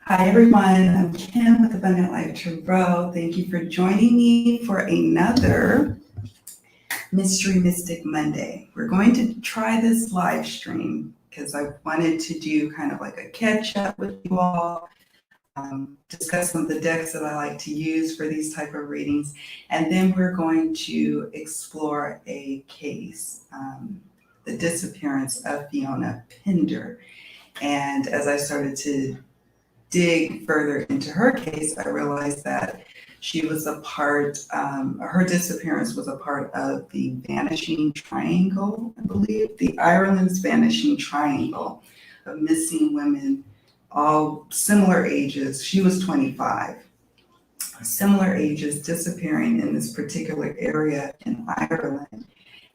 Hi everyone, I'm Kim with Abundant Life Tarot. Thank you for joining me for another Mystery Mystic Monday. We're going to try this live stream because I wanted to do kind of like a catch up with you all, discuss some of the decks that I like to use for these type of readings, and then we're going to explore a case, the disappearance of Fiona Pender. And as I started to dig further into her case, I realized that she was a part, her disappearance was a part of the Vanishing Triangle, I believe, the Ireland's Vanishing Triangle of missing women, all similar ages. She was 25, similar ages, disappearing in this particular area in Ireland.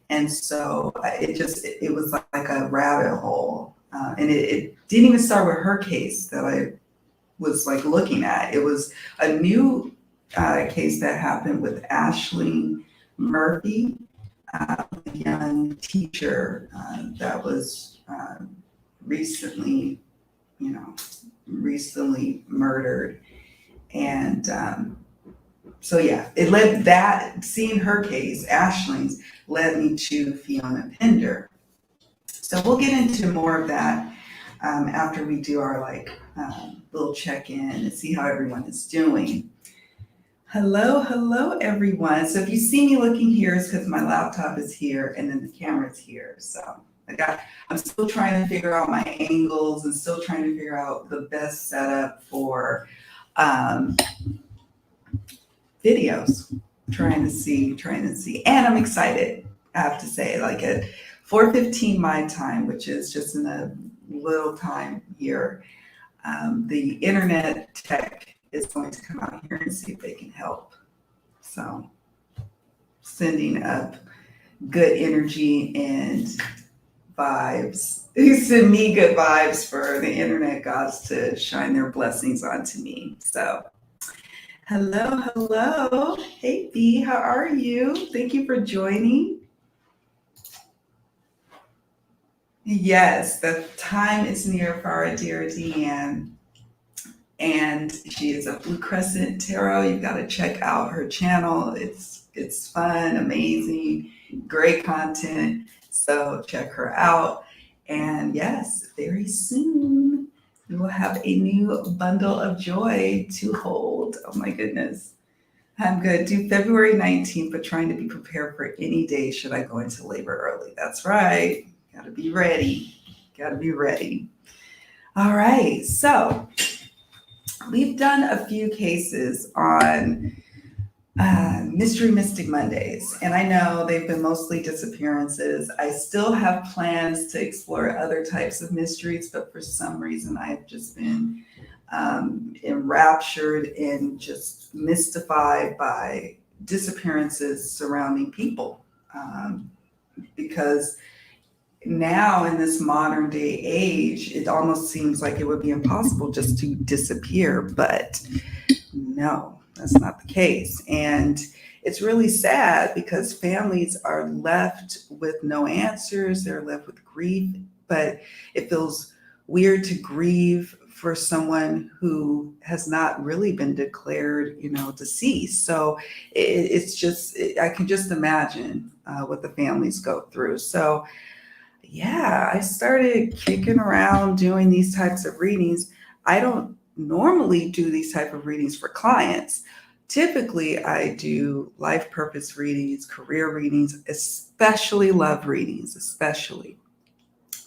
And so it was like a rabbit hole. And it didn't even start with her case that I was like looking at. It was a new case that happened with Ashley Murphy, a young teacher that was recently murdered. And so yeah, seeing her case, Ashley's, led me to Fiona Pender. So we'll get into more of that after we do our little check-in and see how everyone is doing. Hello everyone. So if you see me looking here, it's because my laptop is here and then the camera's here. So I'm still trying to figure out my angles and still trying to figure out the best setup for videos. Trying to see. And I'm excited, I have to say, like at 4:15 my time, which is just in a little time here, the internet tech is going to come out here and see if they can help. So sending up good energy and vibes. Send me good vibes for the internet gods to shine their blessings onto me. So hello. Hey B, how are you? Thank you for joining. Yes, the time is near for our dear Deanne. And she is a Blue Crescent Tarot. You've got to check out her channel. It's fun, amazing, great content. So check her out. And yes, very soon we will have a new bundle of joy to hold. Oh my goodness. I'm good. Do February 19th, but trying to be prepared for any day should I go into labor early. That's right. Got to be ready. All right. So we've done a few cases on Mystery Mystic Mondays, and I know they've been mostly disappearances. I still have plans to explore other types of mysteries, but for some reason I've just been enraptured and just mystified by disappearances surrounding people, because now in this modern day age, it almost seems like it would be impossible just to disappear, but no, that's not the case. And it's really sad because families are left with no answers. They're left with grief, but it feels weird to grieve for someone who has not really been declared, deceased. So I can just imagine what the families go through. So yeah, I started kicking around doing these types of readings. I don't normally do these type of readings for clients. Typically, I do life purpose readings, career readings, especially love readings, especially.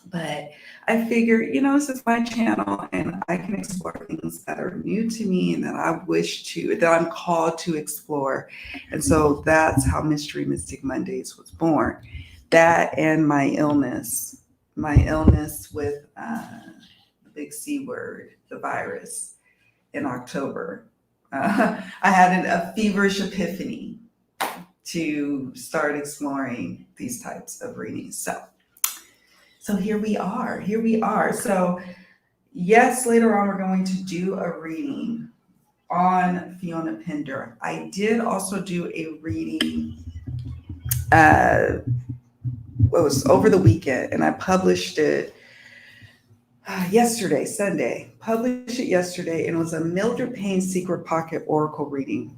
But I figure, this is my channel and I can explore things that are new to me and that I'm called to explore. And so that's how Mystery Mystic Mondays was born. That and my illness with the big C word, the virus, in October. I had a feverish epiphany to start exploring these types of readings. So here we are. So yes, later on we're going to do a reading on Fiona Pender. I did also do a reading it was over the weekend, and I published it yesterday, Sunday. Published it yesterday, and it was a Mildred Payne Secret Pocket Oracle reading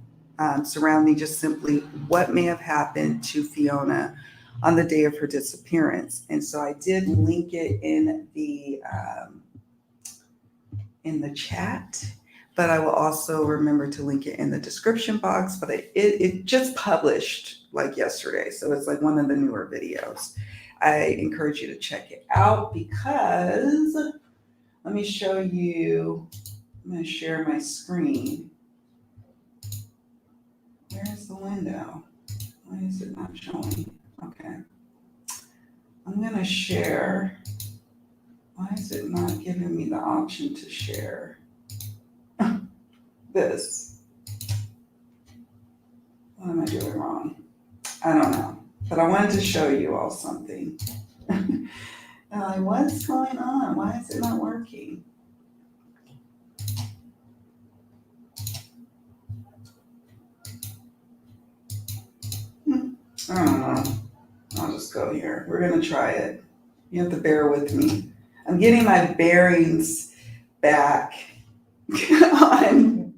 surrounding just simply what may have happened to Fiona on the day of her disappearance. And so I did link it in the chat, but I will also remember to link it in the description box. But it just published like yesterday, so it's like one of the newer videos. I encourage you to check it out because let me show you. I'm going to share my screen. Where's the window? Why is it not showing? Okay. I'm going to share. Why is it not giving me the option to share this? What am I doing wrong? I don't know. But I wanted to show you all something. Like, what's going on? Why is it not working? I don't know. I'll just go here. We're going to try it. You have to bear with me. I'm getting my bearings back on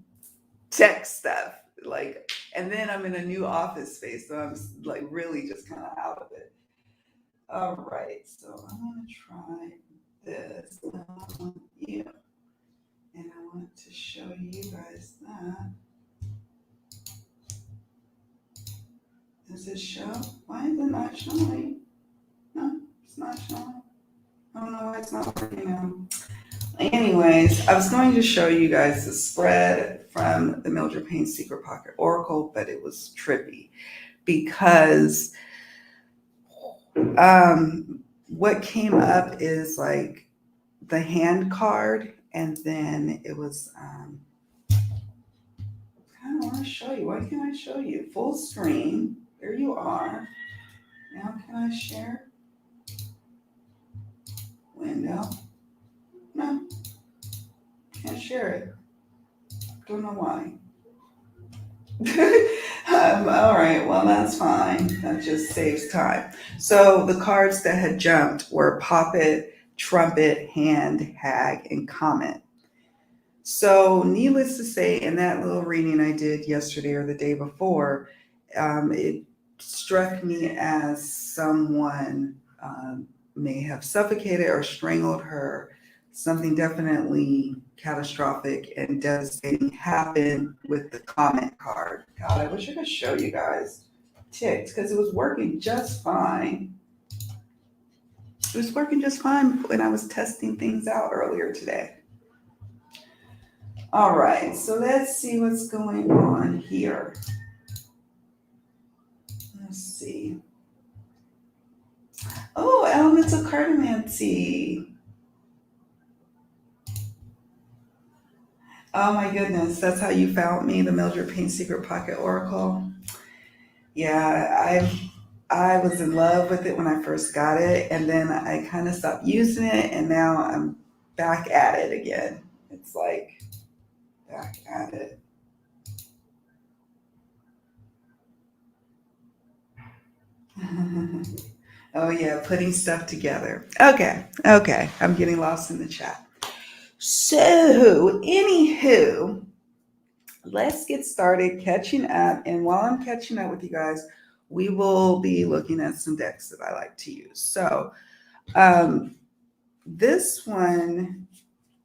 tech stuff. Like, and then I'm in a new office space, so I'm like really just kind of out of it. All right, so I'm going to try this. I want you, and I want to show you guys that. Does it show? Why is it not showing? No, it's not showing. I don't know why it's not working now. Anyways, I was going to show you guys the spread from the Mildred Payne Secret Pocket Oracle, but it was trippy because what came up is like the hand card, and then it was I kind of want to show you. Why can't I show you? Full screen. There you are. Now can I share? Window. No. Can't share it. Don't know why. All right, well, that's fine. That just saves time. So the cards that had jumped were Poppet, Trumpet, Hand, Hag, and Comet. So needless to say, in that little reading I did yesterday or the day before, it struck me as someone may have suffocated or strangled her. Something definitely catastrophic and devastating happened with the comment card. God, I wish I could show you guys. Ticked, because it was working just fine. It was working just fine when I was testing things out earlier today. All right, so let's see what's going on here. Let's see. Oh, elements of cartomancy. Oh my goodness, that's how you found me, the Mildred Payne Secret Pocket Oracle. Yeah, I was in love with it when I first got it, and then I kind of stopped using it, and now I'm back at it again. It's like back at it. Oh yeah, putting stuff together. Okay, I'm getting lost in the chat. So, anywho, let's get started catching up. And while I'm catching up with you guys, we will be looking at some decks that I like to use. So, this one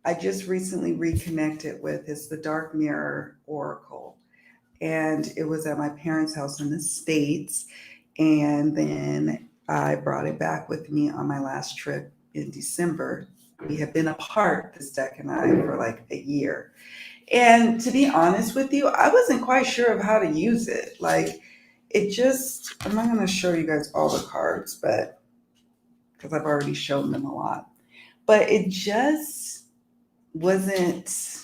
I just recently reconnected with is the Dark Mirror Oracle. And it was at my parents' house in the States. And then I brought it back with me on my last trip in December. We have been apart, this deck and I, for like a year. And to be honest with you, I wasn't quite sure of how to use it. Like, it just, I'm not going to show you guys all the cards, but because I've already shown them a lot. But it just wasn't,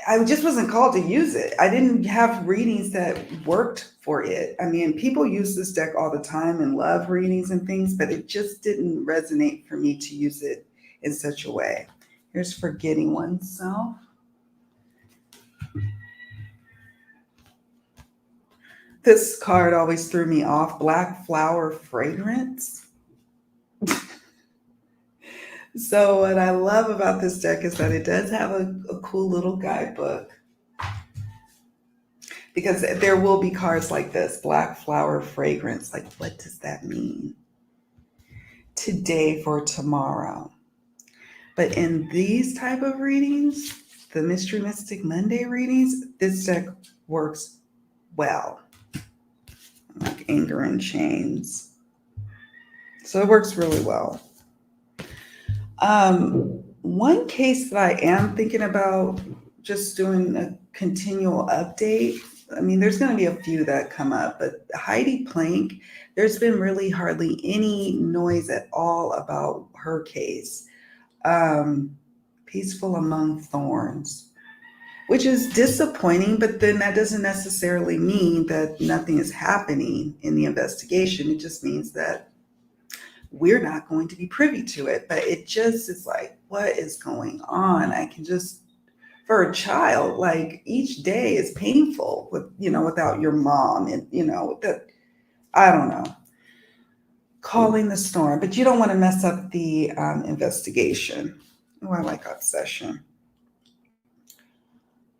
I just wasn't called to use it. I didn't have readings that worked for it. I mean, people use this deck all the time and love readings and things, but it just didn't resonate for me to use it in such a way. Here's Forgetting Oneself. This card always threw me off. Black Flower Fragrance. So what I love about this deck is that it does have a cool little guidebook, because there will be cards like this, black flower fragrance. Like, what does that mean? Today for tomorrow. But in these type of readings, the Mystery Mystic Monday readings, this deck works well, like anger and chains. So it works really well. One case that I am thinking about just doing a continual update. I mean, there's going to be a few that come up, but Heidi Plank, there's been really hardly any noise at all about her case. Um, Peaceful Among Thorns, which is disappointing, but then that doesn't necessarily mean that nothing is happening in the investigation. It just means that we're not going to be privy to it. But it just is like, what is going on? I can just, for a child, like each day is painful with, without your mom, and, that, I don't know, calling the storm, but you don't want to mess up the investigation. Oh, I like obsession.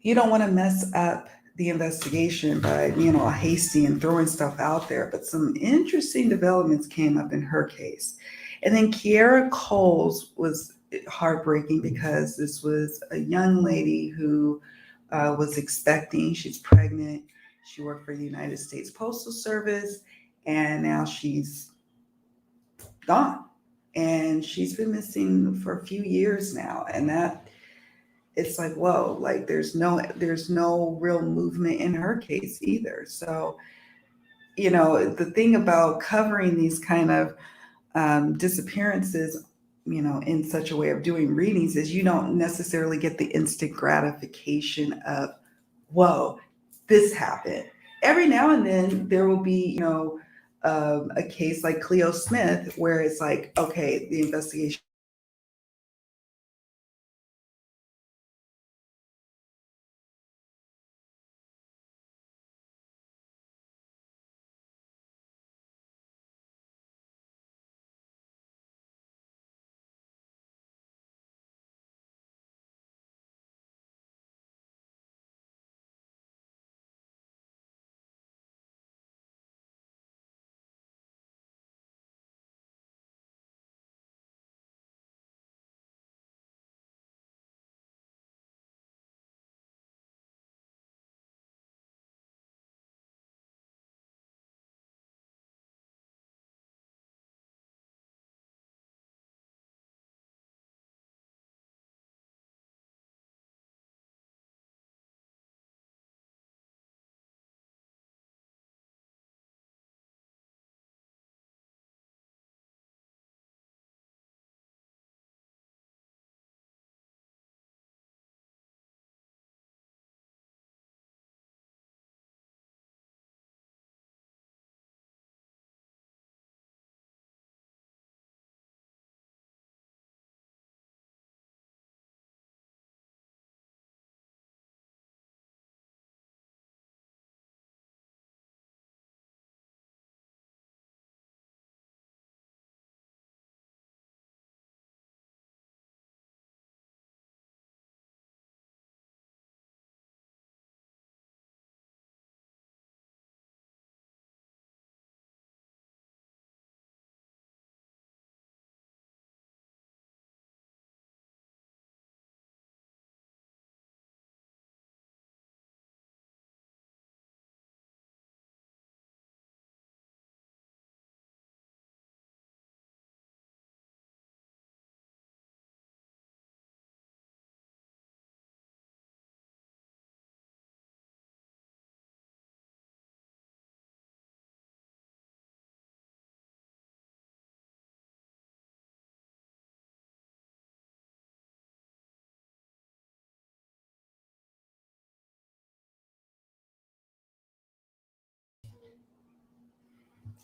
You don't want to mess up the investigation by, hasty and throwing stuff out there. But some interesting developments came up in her case. And then Kiara Coles was heartbreaking because this was a young lady who was expecting. She's pregnant. She worked for the United States Postal Service, and now she's gone. And she's been missing for a few years now. And that, it's like, whoa, like there's no real movement in her case either. So, the thing about covering these kind of disappearances, in such a way of doing readings, is you don't necessarily get the instant gratification of, whoa, this happened. Every now and then there will be, a case like Cleo Smith, where it's like, okay, the investigation.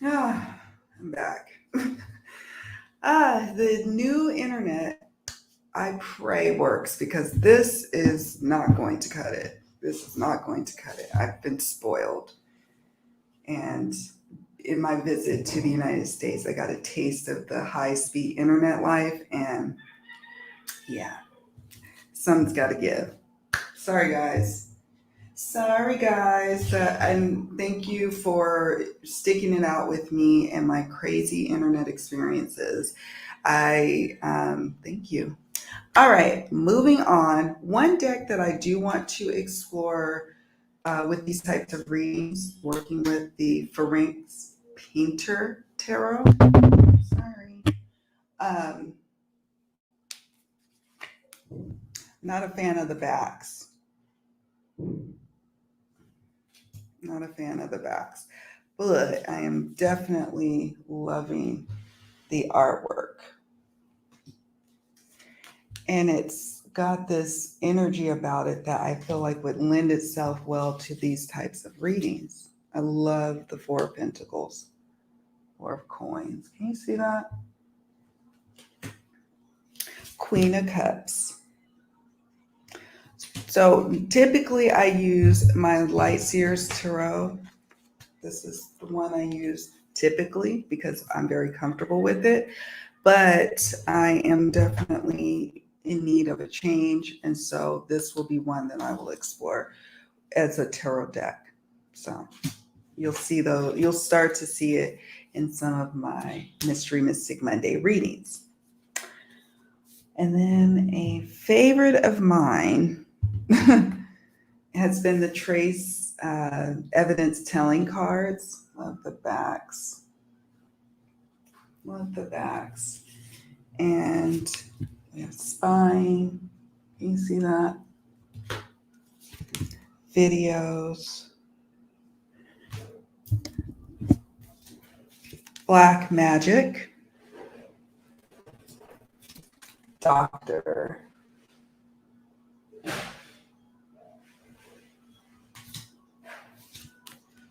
Ah, I'm back. The new internet, I pray, works, because this is not going to cut it. This is not going to cut it. I've been spoiled. And in my visit to the United States, I got a taste of the high speed internet life. And Yeah, something's got to give. Sorry, guys. Sorry, guys. And thank you for sticking it out with me and my crazy internet experiences. I thank you. All right, moving on. One deck that I do want to explore with these types of readings, working with the Fiona Pender Tarot. Sorry. Um, not a fan of the backs. Not a fan of the backs. But I am definitely loving the artwork. And it's got this energy about it that I feel like would lend itself well to these types of readings. I love the Four of Pentacles, Four of Coins. Can you see that? Queen of Cups. So typically I use my Light Seers Tarot. This is the one I use typically because I'm very comfortable with it. But I am definitely in need of a change. And so this will be one that I will explore as a tarot deck. So you'll start to see it in some of my Mystery Mystic Monday readings. And then a favorite of mine has been the Trace Evidence Telling cards. Love the backs. Love the backs. And we have spine. Can you see that? Videos. Black Magic. Doctor.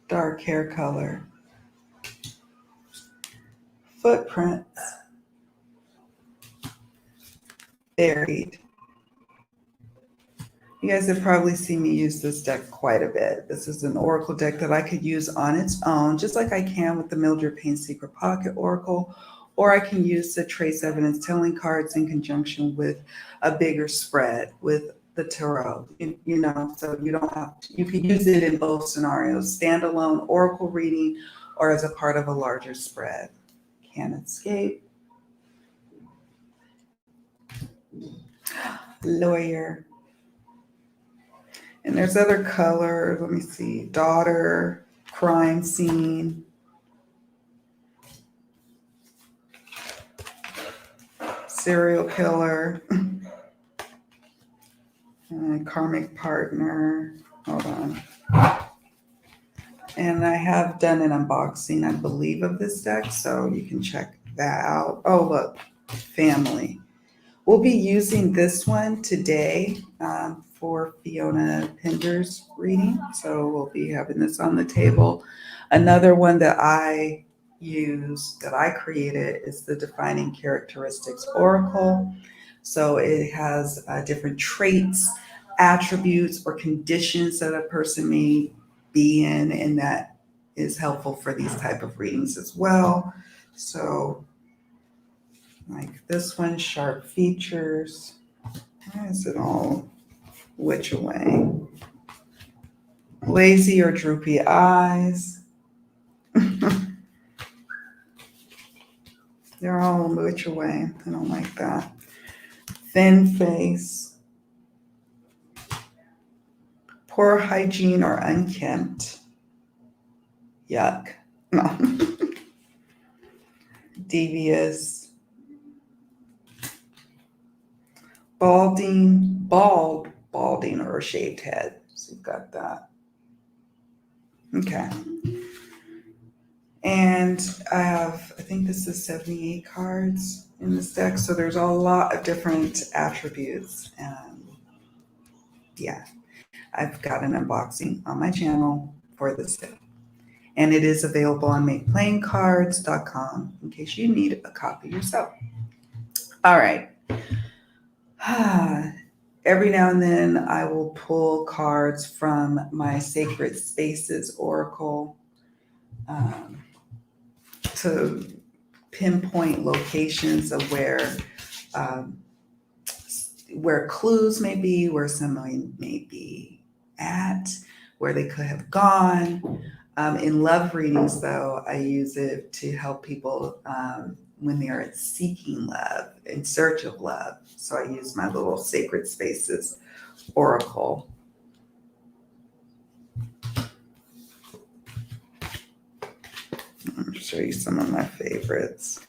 Dark hair color. Footprints. Buried. You guys have probably seen me use this deck quite a bit. This is an oracle deck that I could use on its own, just like I can with the Mildred Payne Secret Pocket Oracle, or I can use the Trace Evidence Telling cards in conjunction with a bigger spread with the tarot. So you don't have to, you can use it in both scenarios, standalone oracle reading or as a part of a larger spread. Can't escape. Lawyer. And there's other colors. Let me see. Daughter, crime scene. Serial killer. And karmic partner. Hold on. And I have done an unboxing, I believe, of this deck, so you can check that out. Oh, look, family. We'll be using this one today for Fiona Pender's reading. So we'll be having this on the table. Another one that I use, that I created, is the Defining Characteristics Oracle. So it has different traits, attributes, or conditions that a person may be in, and that is helpful for these type of readings as well. So like this one, sharp features. Why is it all which away? Lazy or droopy eyes. They're all which away. I don't like that. Thin face. Poor hygiene or unkempt. Yuck. No. Devious. Balding or a shaved head. So you've got that. Okay. And I think this is 78 cards in this deck. So there's a lot of different attributes. Yeah, I've got an unboxing on my channel for this deck. And it is available on makeplayingcards.com in case you need a copy yourself. All right. Every now and then I will pull cards from my Sacred Spaces Oracle to pinpoint locations of where where clues may be, where someone may be at, where they could have gone. In love readings, though, I use it to help people when they are seeking love, in search of love. So I use my little Sacred Spaces Oracle. Let me show you some of my favorites.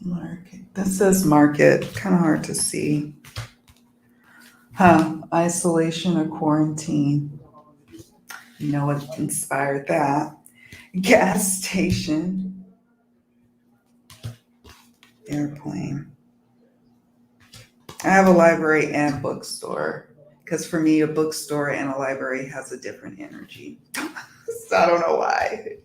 Market. This says market. Kind of hard to see. Isolation or quarantine. You know what inspired that? Gas station. Airplane. I have a library and bookstore. Because for me, a bookstore and a library has a different energy. So I don't know why.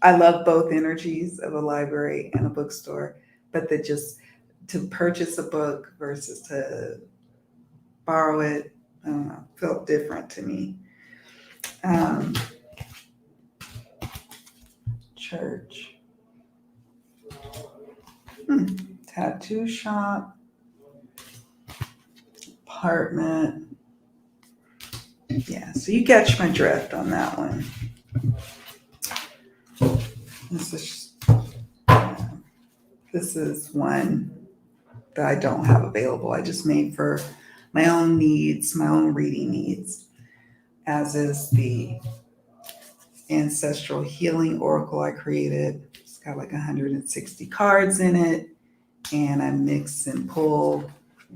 I love both energies of a library and a bookstore, but that just to purchase a book versus to borrow it, I don't know, felt different to me. Church. Tattoo shop. Apartment. Yeah, so you catch my drift on that one. This is one that I don't have available. I just made for my own needs, my own reading needs, as is the Ancestral Healing Oracle I created. It's got like 160 cards in it, and I mix and pull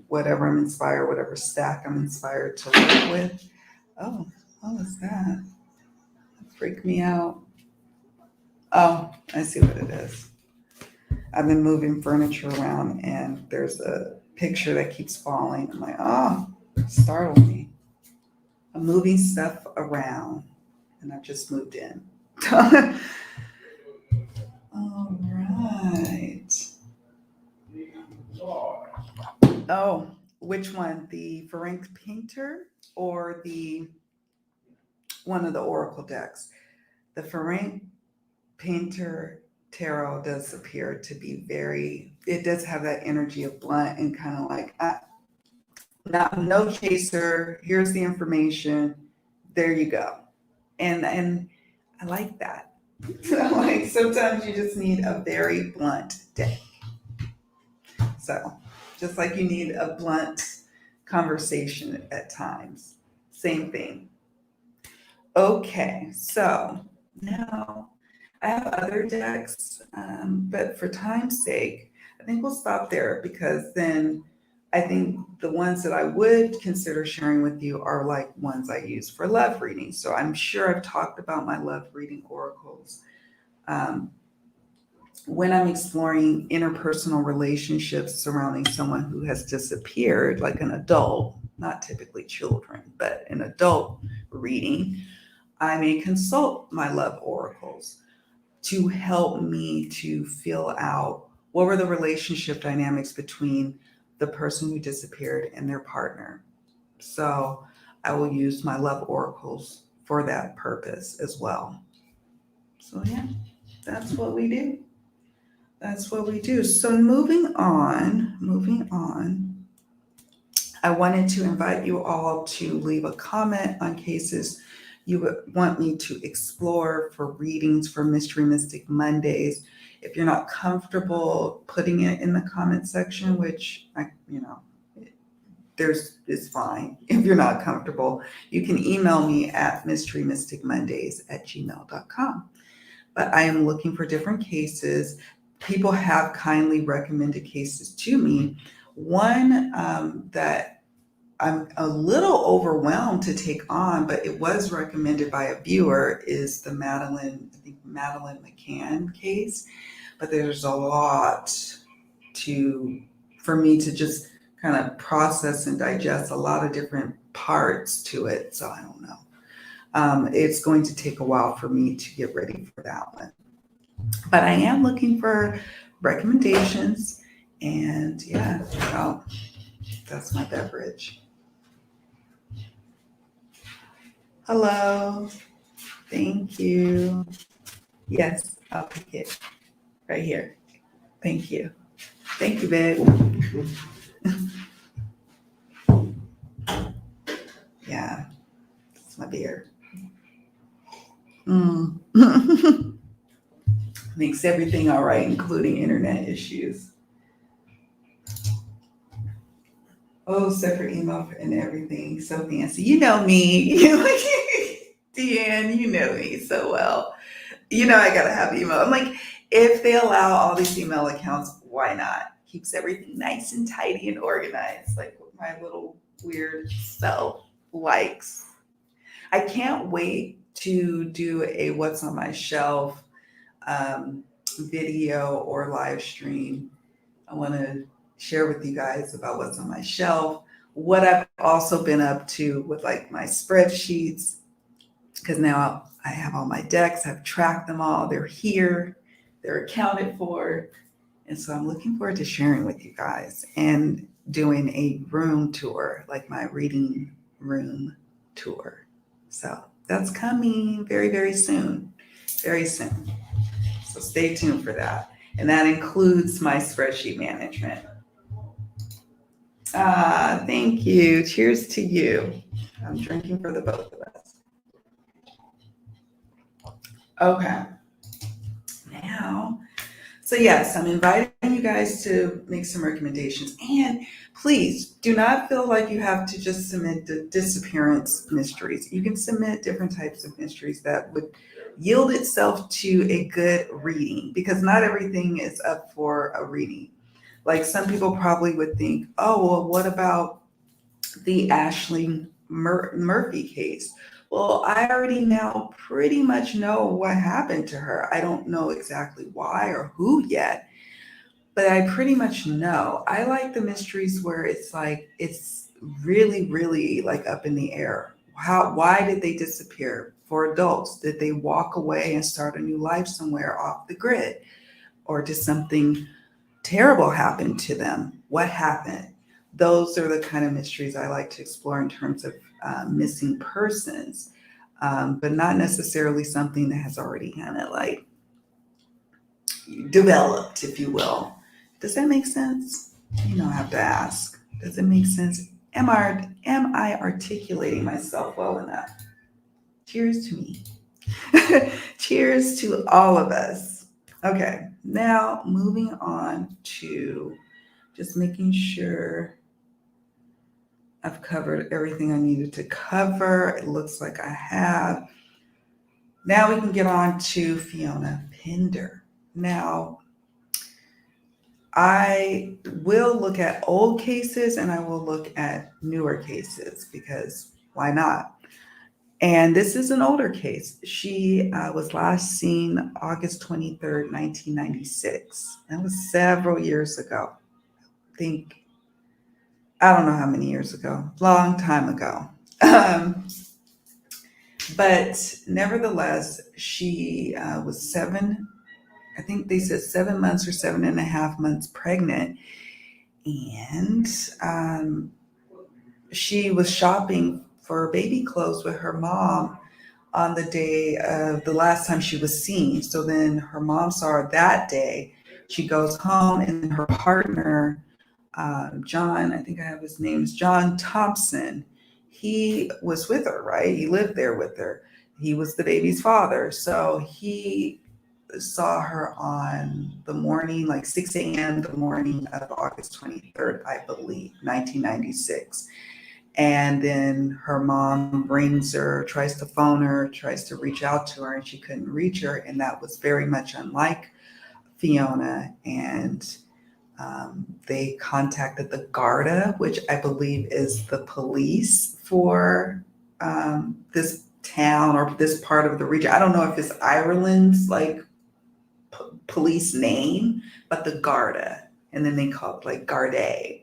whatever I'm inspired, whatever stack I'm inspired to work with. Oh, what was that? That freaked me out. Oh, I see what it is. I've been moving furniture around and there's a picture that keeps falling. I'm like, oh, startled me. I'm moving stuff around and I've just moved in. All right. Oh, which one? The Fiona Painter or the one of the Oracle decks? The Fiona Painter Tarot does appear to be it does have that energy of blunt and kind of like, no chaser, here's the information, there you go. And I like that. Like sometimes you just need a very blunt deck. So just like you need a blunt conversation at times, same thing. Okay, so now I have other decks, but for time's sake, I think we'll stop there because then I think the ones that I would consider sharing with you are like ones I use for love reading. So I'm sure I've talked about my love reading oracles. When I'm exploring interpersonal relationships surrounding someone who has disappeared, like an adult, not typically children, but an adult reading, I may consult my love oracles to help me to fill out what were the relationship dynamics between the person who disappeared and their partner. So I will use my love oracles for that purpose as well. So yeah, that's what we do. So moving on, I wanted to invite you all to leave a comment on cases you would want me to explore for readings for Mystery Mystic Mondays. If you're not comfortable putting it in the comment section, which is fine. If you're not comfortable, you can email me at mysterymysticmondays@gmail.com. But I am looking for different cases. People have kindly recommended cases to me. One that I'm a little overwhelmed to take on, but it was recommended by a viewer, is the Madeline McCann case. But there's a lot for me to just kind of process and digest, a lot of different parts to it. So I don't know. It's going to take a while for me to get ready for that one. But I am looking for recommendations, and yeah, that's my beverage. Hello. Thank you. Yes, I'll pick it right here. Thank you. Thank you, babe. Yeah, it's my beer. Makes everything all right, including internet issues. Oh, separate email and everything. So fancy. You know me. Deanne, you know me so well. You know I gotta have email. I'm like, if they allow all these email accounts, why not? Keeps everything nice and tidy and organized, like what my little weird self likes. I can't wait to do a what's on my shelf um, video or live stream. I want to share with you guys about what's on my shelf, what I've also been up to with like my spreadsheets, because now I have all my decks, I've tracked them all, they're here, they're accounted for. And so I'm looking forward to sharing with you guys and doing a room tour, like my reading room tour. So that's coming very, very soon. Very soon. So stay tuned for that. And that includes my spreadsheet management. Thank you. Cheers to you. I'm drinking for the both of us. Okay. Now, so yes, I'm inviting you guys to make some recommendations. And please do not feel like you have to just submit the disappearance mysteries. You can submit different types of mysteries that would yield itself to a good reading, because not everything is up for a reading. Like some people probably would think, oh, well, what about the Ashley Murphy case? Well, I already now pretty much know what happened to her. I don't know exactly why or who yet, but I pretty much know. I like the mysteries where it's like it's really, really like up in the air. Why did they disappear? For adults, did they walk away and start a new life somewhere off the grid? Or did something terrible happen to them? What happened? Those are the kind of mysteries I like to explore in terms of missing persons, but not necessarily something that has already kind of like developed, if you will. Does that make sense? You don't have to ask. Does it make sense? Am I articulating myself well enough? Cheers to me. Cheers to all of us. Okay, now moving on to just making sure I've covered everything I needed to cover. It looks like I have. Now we can get on to Fiona Pender. Now, I will look at old cases and I will look at newer cases because why not? And this is an older case. She was last seen August 23rd, 1996. That was several years ago. I don't know how many years ago, long time ago. But nevertheless, she was I think they said 7 months or 7.5 months pregnant. And she was shopping for baby clothes with her mom on the day of the last time she was seen. So then her mom saw her that day. She goes home and her partner, John, I think I have his name, is John Thompson. He was with her, right? He lived there with her. He was the baby's father. So he saw her on the morning, like 6 a.m. the morning of August 23rd, I believe, 1996. And then her mom rings her, tries to phone her, tries to reach out to her, and she couldn't reach her. And that was very much unlike Fiona. And they contacted the Garda, which I believe is the police for this town or this part of the region. I don't know if it's Ireland's like police name, but the Garda. And then they call it like Gardae.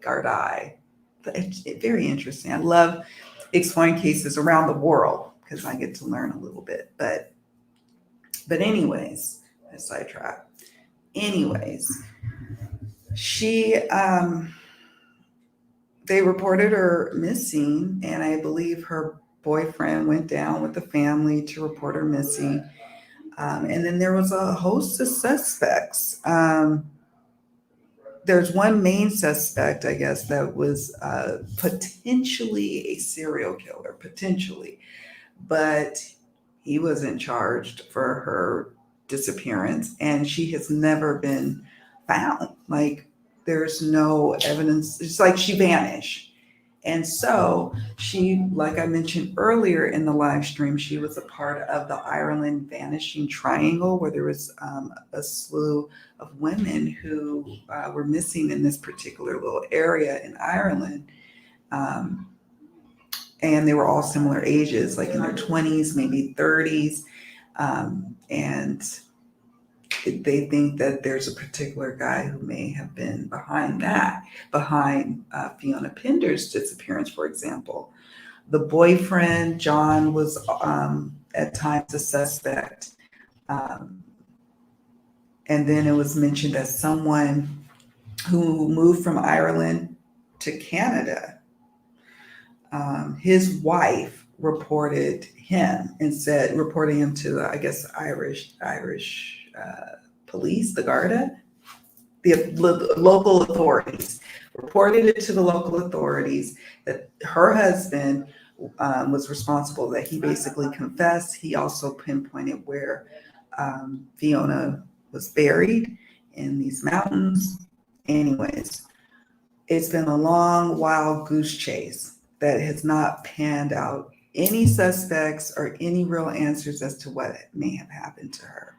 It's very interesting. I love exploring cases around the world because I get to learn a little bit. But anyways, I sidetrack. Anyways, they reported her missing, and I believe her boyfriend went down with the family to report her missing. And then there was a host of suspects. There's one main suspect, I guess, that was potentially a serial killer, potentially, but he wasn't charged for her disappearance, and she has never been found. Like, there's no evidence. It's like she vanished. And so she, like I mentioned earlier in the live stream, she was a part of the Ireland Vanishing Triangle, where there was a slew of women who were missing in this particular little area in Ireland. Um, and they were all similar ages, like in their 20s, maybe 30s. And they think that there's a particular guy who may have been behind that, behind Fiona Pender's disappearance, for example. The boyfriend, John, was at times a suspect. Um, and then it was mentioned that someone who moved from Ireland to Canada, his wife reported him and reporting him to, I guess, Irish police, the Garda, the local authorities, reported it to the local authorities that her husband was responsible, that he basically confessed. He also pinpointed where Fiona was buried in these mountains. Anyways, it's been a long, wild goose chase that has not panned out any suspects or any real answers as to what may have happened to her.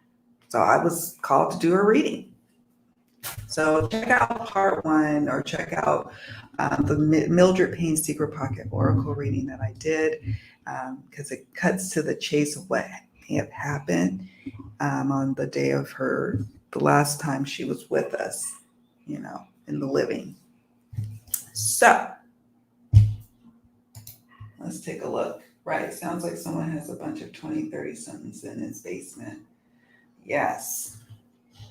So I was called to do a reading. So check out part 1, or check out the Mildred Payne Secret Pocket Oracle reading that I did, because it cuts to the chase of what may have happened on the day of the last time she was with us, in the living. So let's take a look. Right, sounds like someone has a bunch of 20, 30 somethings in his basement. Yes,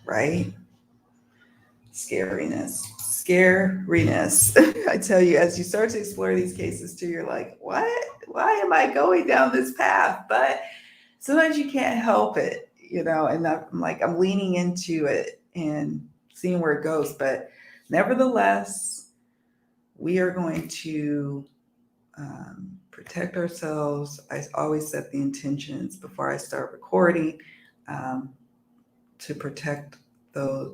right? Scariness. I tell you, as you start to explore these cases too, you're like, what? Why am I going down this path? But sometimes you can't help it, and I'm leaning into it and seeing where it goes. But nevertheless, we are going to protect ourselves. I always set the intentions before I start recording, to protect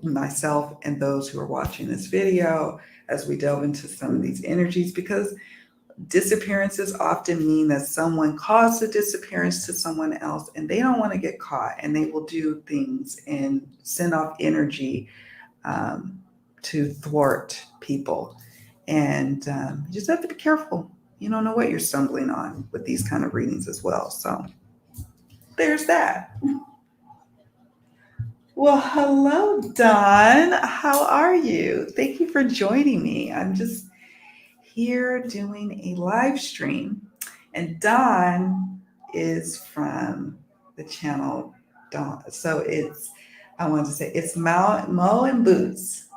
myself and those who are watching this video as we delve into some of these energies, because disappearances often mean that someone caused a disappearance to someone else and they don't want to get caught, and they will do things and send off energy to thwart people. And you just have to be careful. You don't know what you're stumbling on with these kind of readings as well. So there's that. Well, hello, Don. How are you? Thank you for joining me. I'm just here doing a live stream, and Don is from the channel Dawn. So it's Mo and Boots.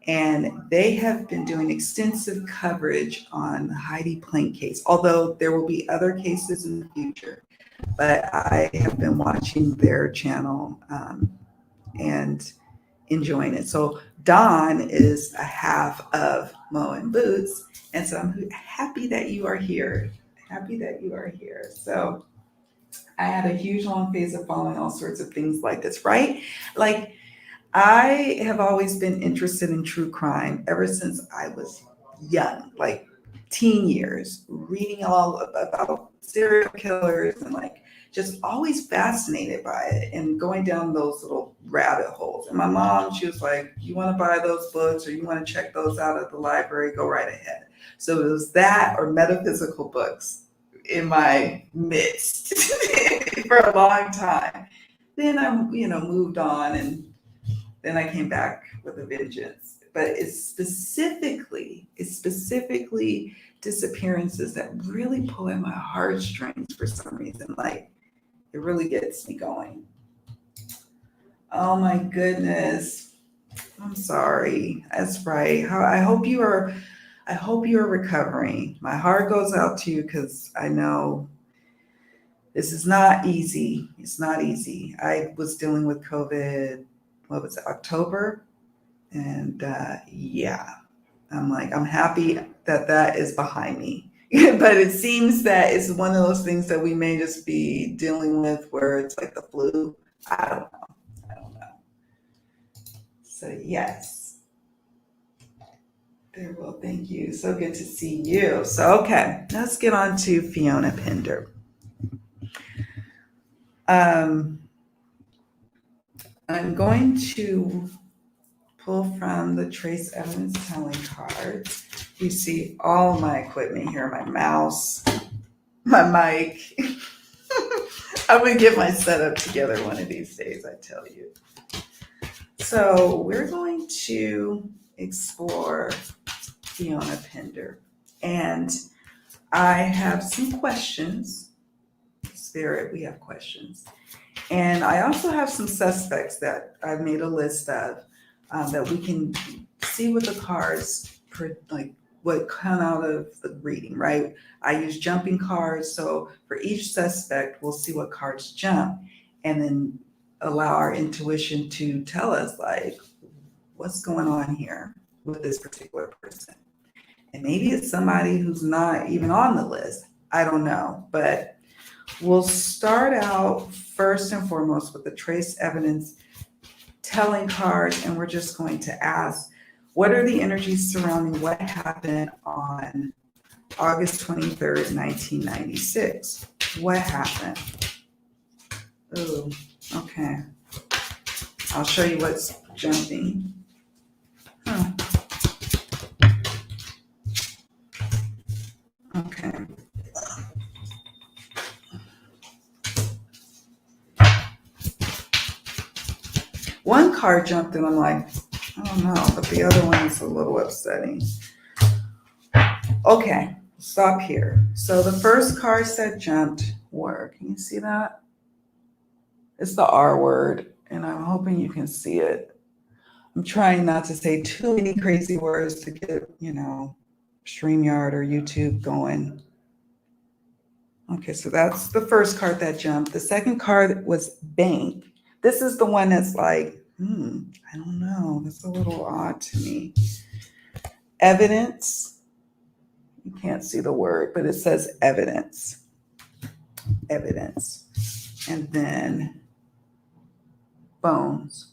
And they have been doing extensive coverage on the Heidi Plank case, although there will be other cases in the future. But I have been watching their channel and enjoying it. So Dawn is a half of Mo and Boots. And so I'm happy that you are here. So I had a huge long phase of following all sorts of things like this, right? Like, I have always been interested in true crime ever since I was young, like teen years, reading all about serial killers and just always fascinated by it and going down those little rabbit holes. And my mom, she was like, you want to buy those books or you want to check those out at the library, go right ahead. So it was that or metaphysical books in my midst for a long time. Then I, moved on, and then I came back with a vengeance. But it's specifically disappearances that really pull at my heartstrings for some reason. Like, it really gets me going. Oh my goodness. I'm sorry. That's right. I hope you are recovering. My heart goes out to you because I know This is not easy. It's not easy. I was dealing with COVID, what was it, October? And yeah, I'm like, I'm happy that that is behind me. But it seems that it's one of those things that we may just be dealing with where it's like the flu. I don't know. I don't know. So, yes. Very well, thank you. So good to see you. So, okay, let's get on to Fiona Pender. I'm going to pull from the trace evidence telling cards. You see all my equipment here, my mouse, my mic. I'm going to get my setup together one of these days, I tell you. So we're going to explore Fiona Pender. And I have some questions. Spirit, we have questions. And I also have some suspects that I've made a list of that we can see what the cards, what come out of the reading, right? I use jumping cards. So for each suspect, we'll see what cards jump and then allow our intuition to tell us, like, what's going on here with this particular person. And maybe it's somebody who's not even on the list. I don't know. But we'll start out first and foremost with the trace evidence telling card, and we're just going to ask, what are the energies surrounding what happened on August 23rd, 1996? What happened? Oh, okay. I'll show you what's jumping. Huh. Okay. One card jumped and I'm like, I don't know, but the other one is a little upsetting. Okay, stop here. So the first cards that jumped were, can you see that? It's the R word, and I'm hoping you can see it. I'm trying not to say too many crazy words to get, StreamYard or YouTube going. Okay, so that's the first card that jumped. The second card was bank. This is the one that's like, I don't know. That's a little odd to me. Evidence. You can't see the word, but it says evidence. Evidence. And then bones.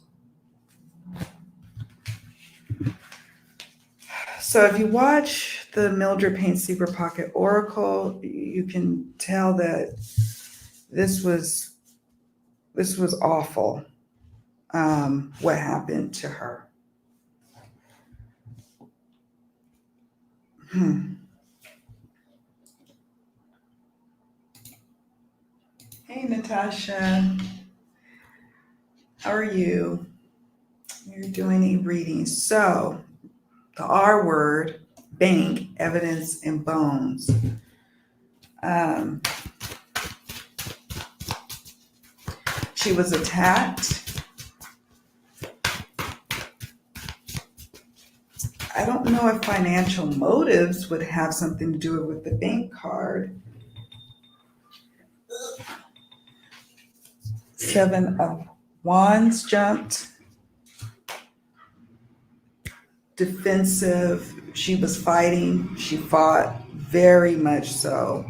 So if you watch the Mildred Payne Secret Pocket Oracle, you can tell that this was awful. What happened to her? Hey, Natasha. How are you? You're doing a reading. So the R word, bank, evidence, and bones. She was attacked. I don't know if financial motives would have something to do with the bank card. 7 of Wands jumped. Defensive. She was fighting. She fought very much so.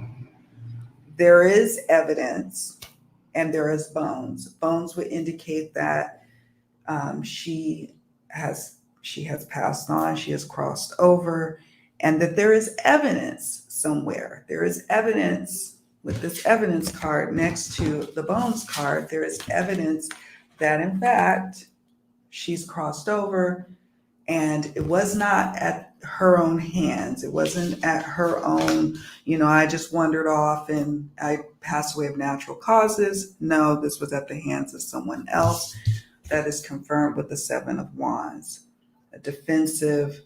There is evidence and there is bones. Bones would indicate that she has passed on, she has crossed over, and that there is evidence somewhere. There is evidence with this evidence card next to the bones card. There is evidence that, in fact, she's crossed over, and it was not at her own hands. It wasn't at her own, I just wandered off and I passed away of natural causes. No, this was at the hands of someone else. That is confirmed with the 7 of Wands. A defensive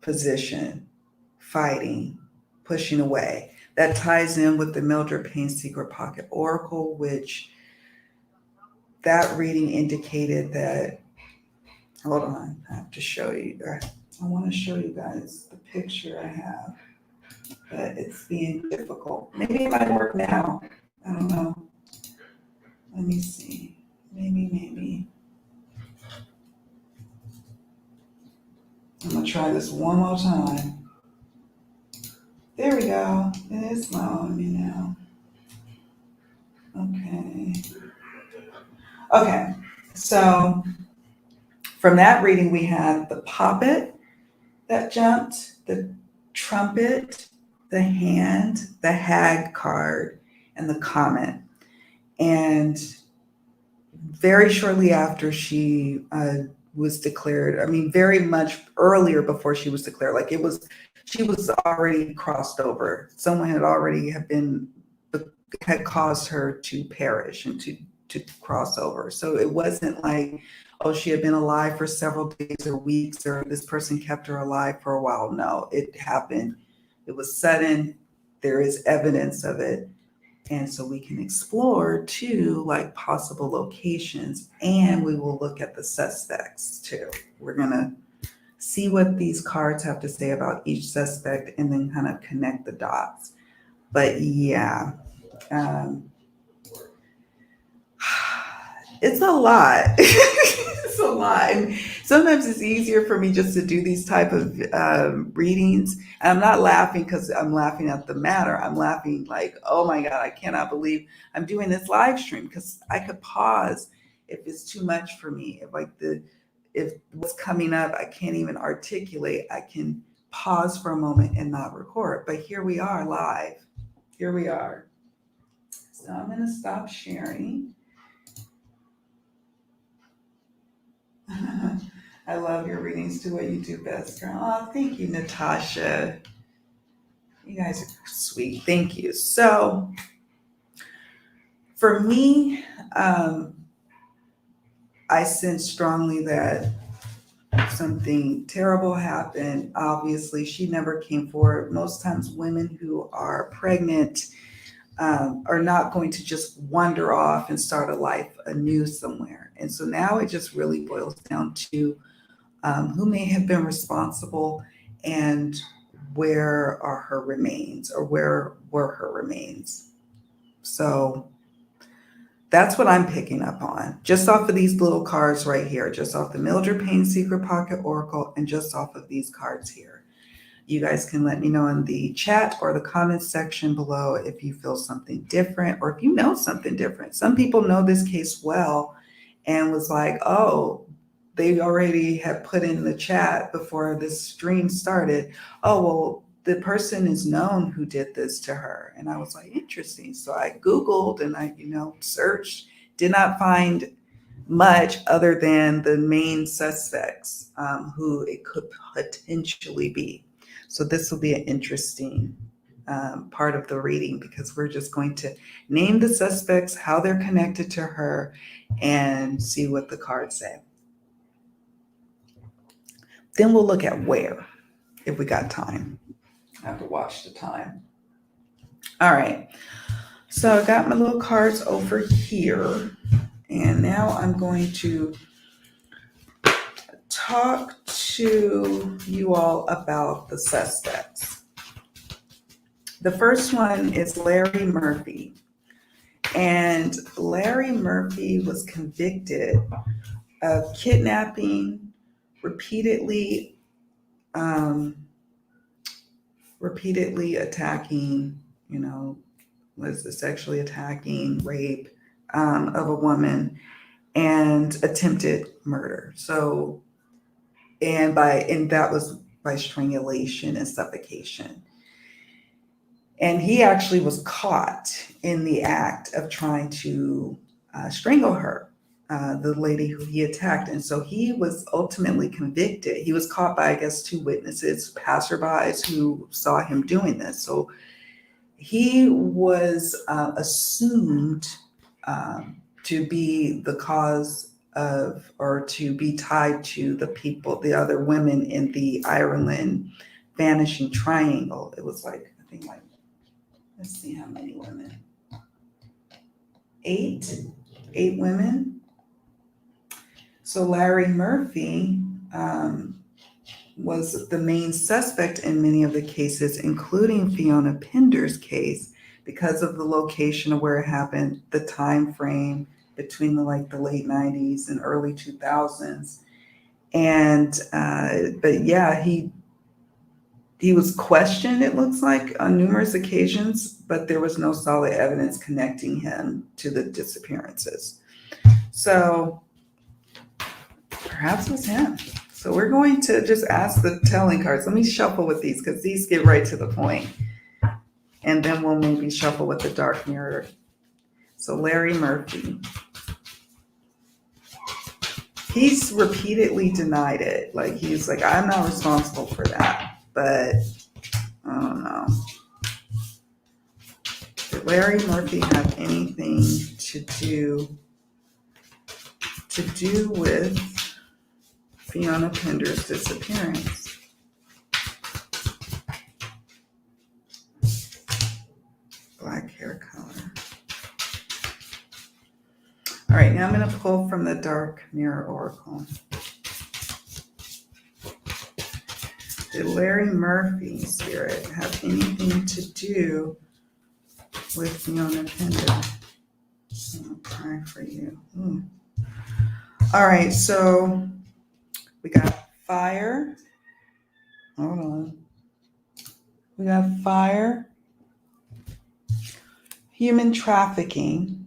position, fighting, pushing away. That ties in with the Mildred Payne Secret Pocket Oracle, which that reading indicated that, hold on, I have to show you. I want to show you guys the picture I have, but it's being difficult. Maybe it might work now. I don't know. Let me see. Maybe. I'm gonna try this one more time. There we go. It is allowing me now. Okay. So from that reading, we had the poppet that jumped, the trumpet, the hand, the hag card, and the comet. And very shortly after she was declared, I mean, very much earlier before she was declared, like she was already crossed over. Someone had caused her to perish and to cross over. So it wasn't like, oh, she had been alive for several days or weeks, or this person kept her alive for a while. No, it happened. It was sudden. There is evidence of it. And so we can explore too, like possible locations, and we will look at the suspects too. We're going to see what these cards have to say about each suspect and then kind of connect the dots. But yeah, it's a lot. It's a lot. And sometimes it's easier for me just to do these type of readings. And I'm not laughing because I'm laughing at the matter. I'm laughing like, oh my God, I cannot believe I'm doing this live stream, because I could pause if it's too much for me. If what's coming up, I can't even articulate, I can pause for a moment and not record. But here we are live. Here we are. So I'm going to stop sharing. I love your readings. Do what you do best, girl. Oh, thank you, Natasha. You guys are sweet. Thank you. So for me, I sense strongly that something terrible happened. Obviously, she never came forward. Most times women who are pregnant are not going to just wander off and start a life anew somewhere. And so now it just really boils down to who may have been responsible and where are her remains, or where were her remains. So that's what I'm picking up on, just off of these little cards right here, just off the Mildred Payne Secret Pocket Oracle, and just off of these cards here. You guys can let me know in the chat or the comments section below if you feel something different, or if you know something different. Some people know this case well and was like, oh, they already had put in the chat before this stream started, oh, well, the person is known who did this to her. And I was like, interesting. So I Googled and I, searched, did not find much other than the main suspects who it could potentially be. So this will be an interesting part of the reading, because we're just going to name the suspects, how they're connected to her, and see what the cards say. Then we'll look at where, if we got time. I have to watch the time. All right. So I got my little cards over here. And now I'm going to talk to you all about the suspects. The first one is Larry Murphy. And Larry Murphy was convicted of kidnapping, repeatedly attacking, sexually attacking, rape of a woman, and attempted murder. So, and that was by strangulation and suffocation. And he actually was caught in the act of trying to strangle her, the lady who he attacked. And so he was ultimately convicted. He was caught by, I guess, 2 witnesses, passerbys who saw him doing this. So he was assumed to be the cause of, or to be tied to the other women in the Ireland vanishing triangle. It was like, I think let's see how many women. 8 women. So Larry Murphy was the main suspect in many of the cases, including Fiona Pender's case, because of the location of where it happened, the time frame between the late 90s and early 2000s. And but yeah, he was questioned, it looks like, on numerous occasions, but there was no solid evidence connecting him to the disappearances. So perhaps it was him. So we're going to just ask the telling cards. Let me shuffle with these because these get right to the point. And then we'll maybe shuffle with the dark mirror. So Larry Murphy. He's repeatedly denied it. Like, he's like, I'm not responsible for that. But I don't know. Did Larry Murphy have anything to do with Fiona Pender's disappearance? Black hair color. All right, now I'm going to pull from the Dark Mirror Oracle. Did Larry Murphy, Spirit, have anything to do with Fiona Pender? I'll cry for you. Ooh. All right, so we got fire. Hold on. We got fire, human trafficking.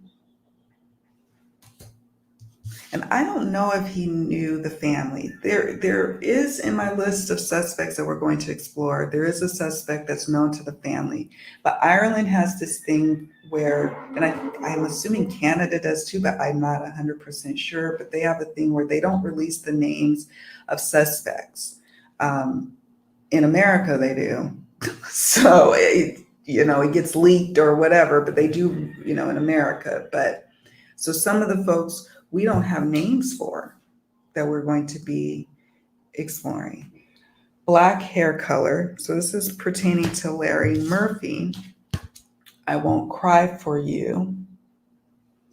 And I don't know if he knew the family. There is, in my list of suspects that we're going to explore, there is a suspect that's known to the family. But Ireland has this thing where, and I'm assuming Canada does too, but I'm not 100% sure, but they have a thing where they don't release the names of suspects. In America, they do. So, it gets leaked or whatever, but they do, in America. But so some of the folks we don't have names for that we're going to be exploring. Black hair color. So this is pertaining to Larry Murphy. I won't cry for you.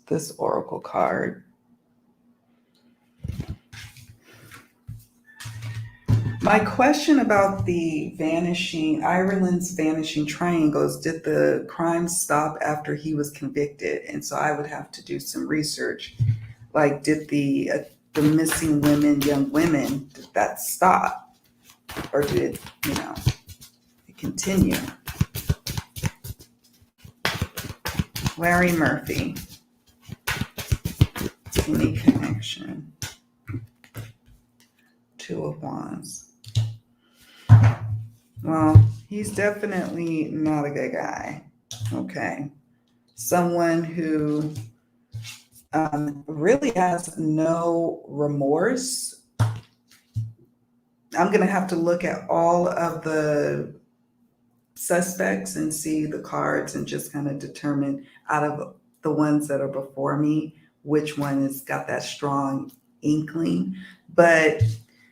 This oracle card. My question about the Ireland's vanishing triangles, did the crime stop after he was convicted? And so I would have to do some research. Like, did the missing young women, did that stop? Or did it continue? Larry Murphy. Any connection? Two of Wands. Well, he's definitely not a good guy. Okay. Someone who really has no remorse. I'm going to have to look at all of the suspects and see the cards and just kind of determine out of the ones that are before me, which one has got that strong inkling. But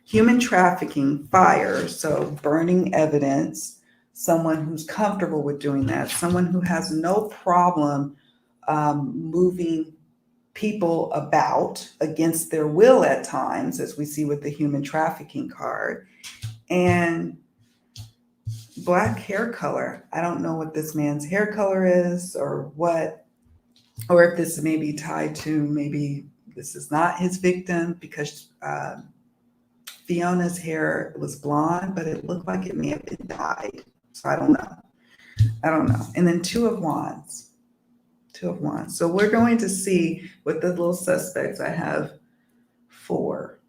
human trafficking, fire, so burning evidence, someone who's comfortable with doing that, someone who has no problem moving people about against their will at times, as we see with the human trafficking card, and black hair color. I don't know what this man's hair color is or what, or if this may be tied to maybe this is not his victim, because Fiona's hair was blonde, but it looked like it may have been dyed. So I don't know. And then Two of Wands. So we're going to see with the little suspects. I have 4.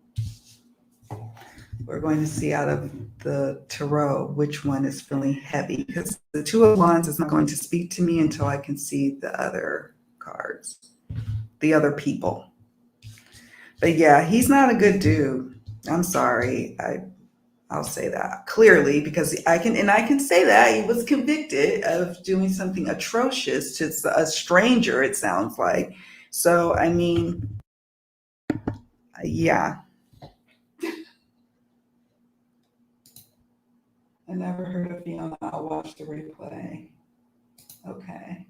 We're going to see out of the tarot which one is feeling heavy, because the Two of Wands is not going to speak to me until I can see the other cards, the other people. But yeah, he's not a good dude. I'm sorry. I'll say that clearly, because I can say that he was convicted of doing something atrocious to a stranger, it sounds like. So, I mean, yeah. I never heard of Fiona. I'll watch the replay. Okay.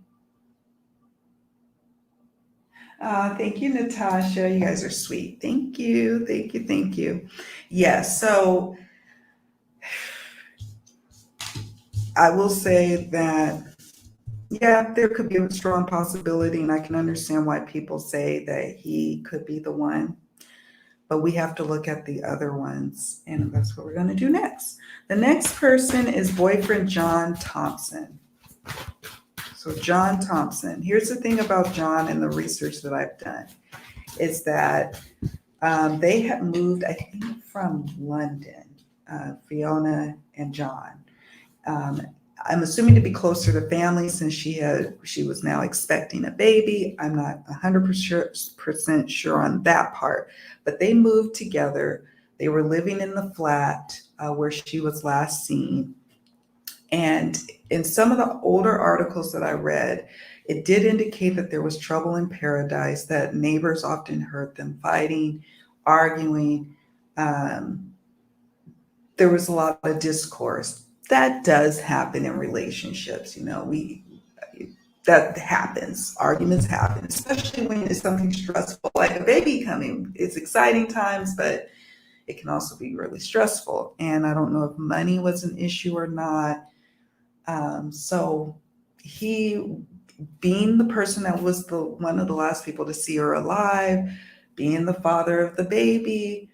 Thank you, Natasha. You guys are sweet. Thank you. Yes. So I will say that Yeah, there could be a strong possibility, and I can understand why people say that he could be the one, but we have to look at the other ones, and that's what we're going to do next. The next person is boyfriend John Thompson. So, John Thompson. Here's the thing about John and the research that I've done is that they had moved, I think, from London, Fiona and John. Um, I'm assuming to be closer to family since she was now expecting a baby. I'm not 100% sure on that part, but they moved together. They were living in the flat where she was last seen. And in some of the older articles that I read, it did indicate that there was trouble in paradise, that neighbors often heard them fighting, arguing. Um, there was a lot of discourse. That does happen in relationships. We that happens. Arguments happen, especially when it's something stressful like a baby coming. It's exciting times, but it can also be really stressful. And I don't know if money was an issue or not. So he, being the person that was the one of the last people to see her alive, being the father of the baby,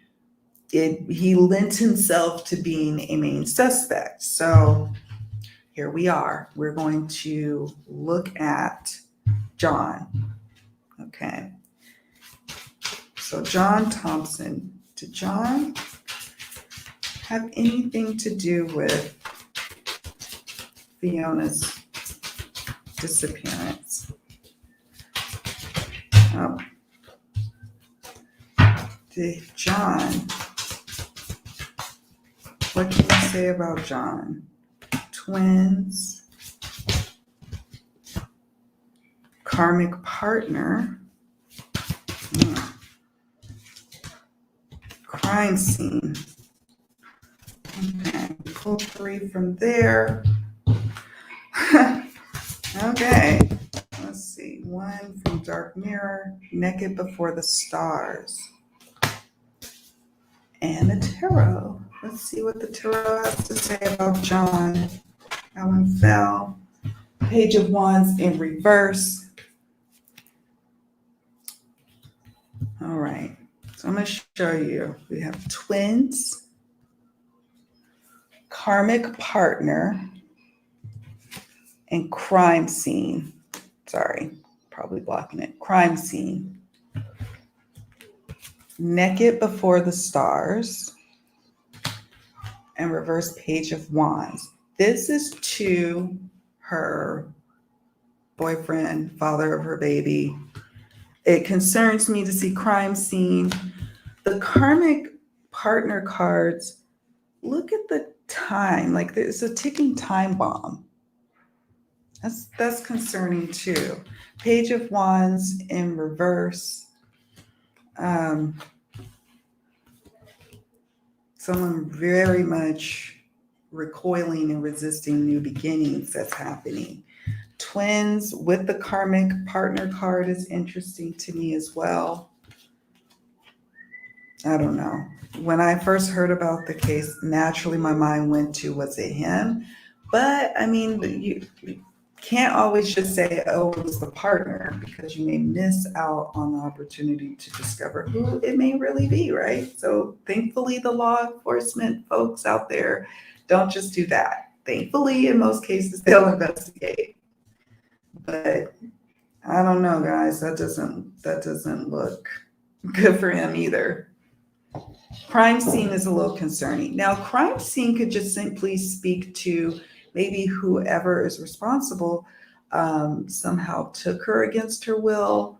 he lent himself to being a main suspect. So here we are. We're going to look at John. Okay. So John Thompson. Did John have anything to do with Fiona's disappearance? Oh. Did John, what can you say about John? Twins, karmic partner, crime scene. Okay, pull 3 from there. Okay, let's see. 1 from Dark Mirror, Naked Before the Stars, and the tarot. Let's see what the tarot has to say about John. That one fell. Page of Wands in reverse. All right, so I'm going to show you. We have twins, karmic partner, and crime scene. Sorry, probably blocking it. Crime scene. Naked Before the Stars, and reverse Page of Wands. This is to her boyfriend, father of her baby. It concerns me to see crime scene. The karmic partner cards, look at the time. Like there's a ticking time bomb. That's concerning too. Page of Wands in reverse. Someone very much recoiling and resisting new beginnings that's happening. Twins with the karmic partner card is interesting to me as well. I don't know. When I first heard about the case, naturally my mind went to, was it him? But I mean, you can't always just say, oh, it was the partner, because you may miss out on the opportunity to discover who it may really be, right? So thankfully, the law enforcement folks out there don't just do that. Thankfully, in most cases, they'll investigate. But I don't know, guys. That doesn't look good for him either. Crime scene is a little concerning. Now, crime scene could just simply speak to maybe whoever is responsible somehow took her against her will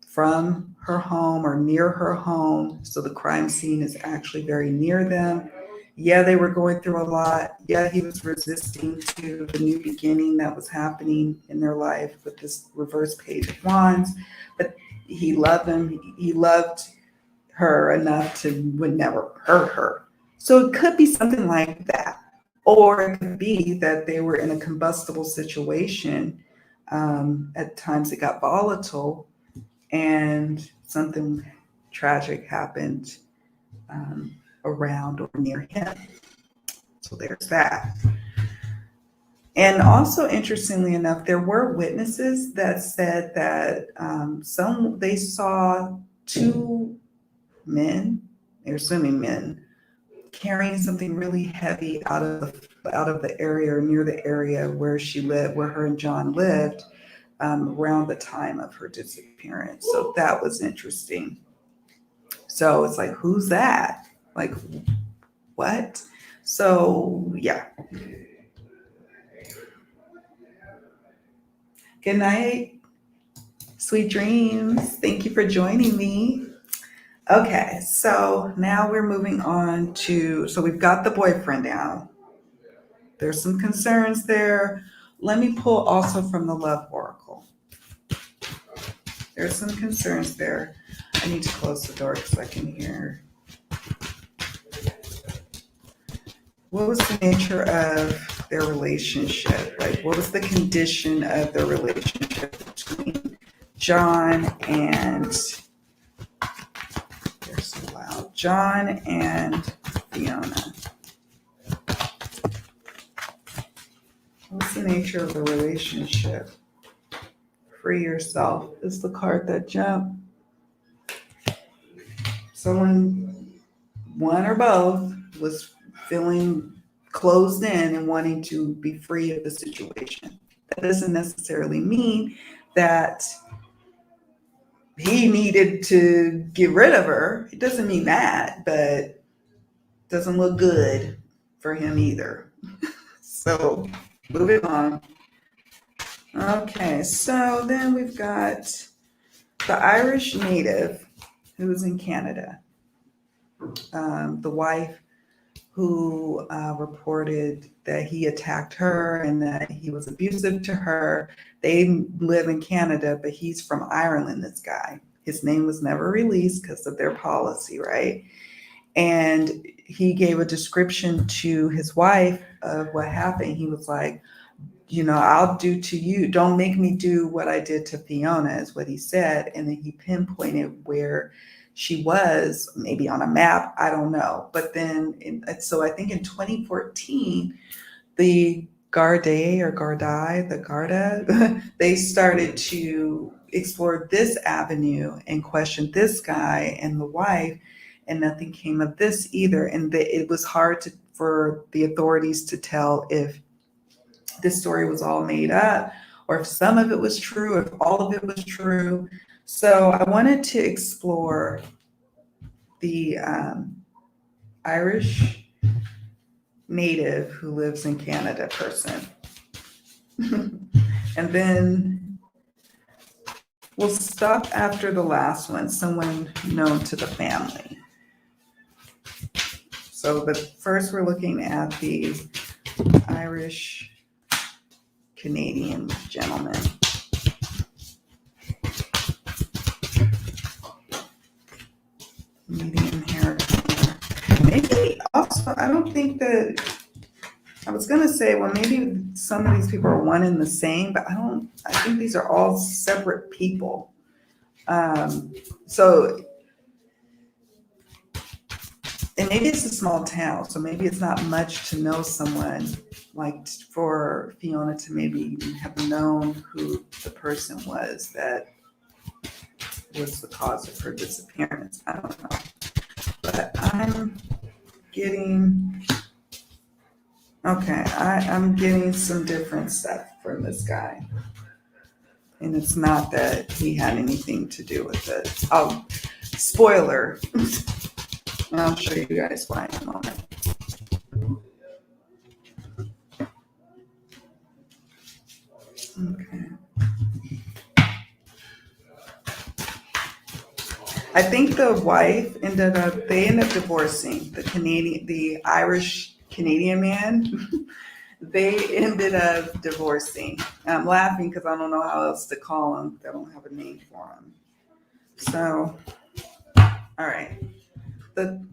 from her home or near her home. So the crime scene is actually very near them. Yeah, they were going through a lot. Yeah, he was resisting to the new beginning that was happening in their life with this reverse Page of Wands. But he loved them. He loved her enough to would never hurt her. So it could be something like that. Or it could be that they were in a combustible situation. At times it got volatile and something tragic happened around or near him. So there's that. And also, interestingly enough, there were witnesses that said that they saw two men, they're assuming men, carrying something really heavy out of the area or near the area where she lived, where her and John lived, around the time of her disappearance. So that was interesting. So it's like, who's that? Like, what? So yeah. Good night. Sweet dreams. Thank you for joining me. Okay, so now we're moving on to, so we've got the boyfriend down. There's some concerns there. Let me pull also from the love oracle. There's some concerns there. I need to close the door because I can hear. What was the nature of their relationship? Like, what was the condition of their relationship between John and, they're so loud, John and Fiona? What's the nature of the relationship? Free yourself is the card that jumped. Someone, one or both, was feeling closed in and wanting to be free of the situation. That doesn't necessarily mean that he needed to get rid of her. It doesn't mean that, but it doesn't look good for him either. So moving on. Okay, so then we've got the Irish native who's in Canada. The wife who reported that he attacked her and that he was abusive to her. They live in Canada, but he's from Ireland, this guy. His name was never released because of their policy, right? And he gave a description to his wife of what happened. He was like, I'll do to you. Don't make me do what I did to Fiona, is what he said. And then he pinpointed where she was, maybe on a map, I don't know. But then, so I think in 2014, the Garda, they started to explore this avenue and question this guy and the wife, and nothing came of this either. And it was hard for the authorities to tell if this story was all made up or if some of it was true, if all of it was true. So I wanted to explore the Irish native who lives in Canada person. And then we'll stop after the last one, someone known to the family. So, but first we're looking at the Irish Canadian gentleman. Medium hair color. Maybe also, I don't think that, I was going to say, well, maybe some of these people are one and the same, but I think these are all separate people. So, and maybe it's a small town, so maybe it's not much to know someone, like for Fiona to maybe have known who the person was that was the cause of her disappearance. I don't know. But I'm getting, okay, I'm getting some different stuff from this guy. And it's not that he had anything to do with it. Oh, spoiler. And I'll show you guys why in a moment. Okay. I think the wife ended up divorcing the Irish Canadian man. They ended up divorcing. And I'm laughing because I don't know how else to call him. I don't have a name for him. So, all right. The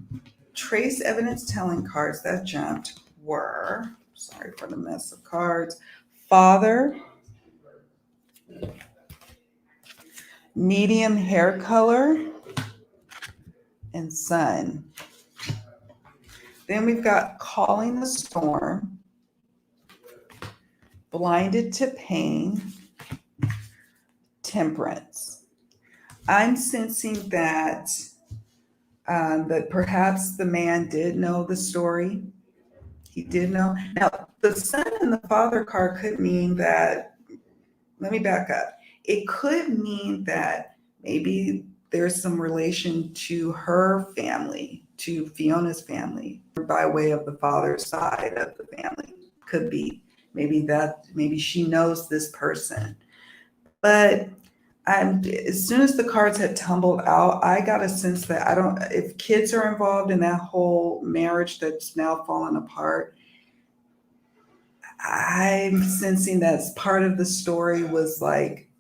trace evidence telling cards that jumped were, sorry for the mess of cards, father, medium hair color, and son. Then we've got calling the storm, blinded to pain, temperance. I'm sensing that that perhaps the man did know the story. He did know. Now, the son and the father card could mean that, let me back up. It could mean that maybe there's some relation to her family, to Fiona's family, by way of the father's side of the family. Could be. Maybe she knows this person. But as soon as the cards had tumbled out, I got a sense that if kids are involved in that whole marriage that's now fallen apart, I'm sensing that part of the story was like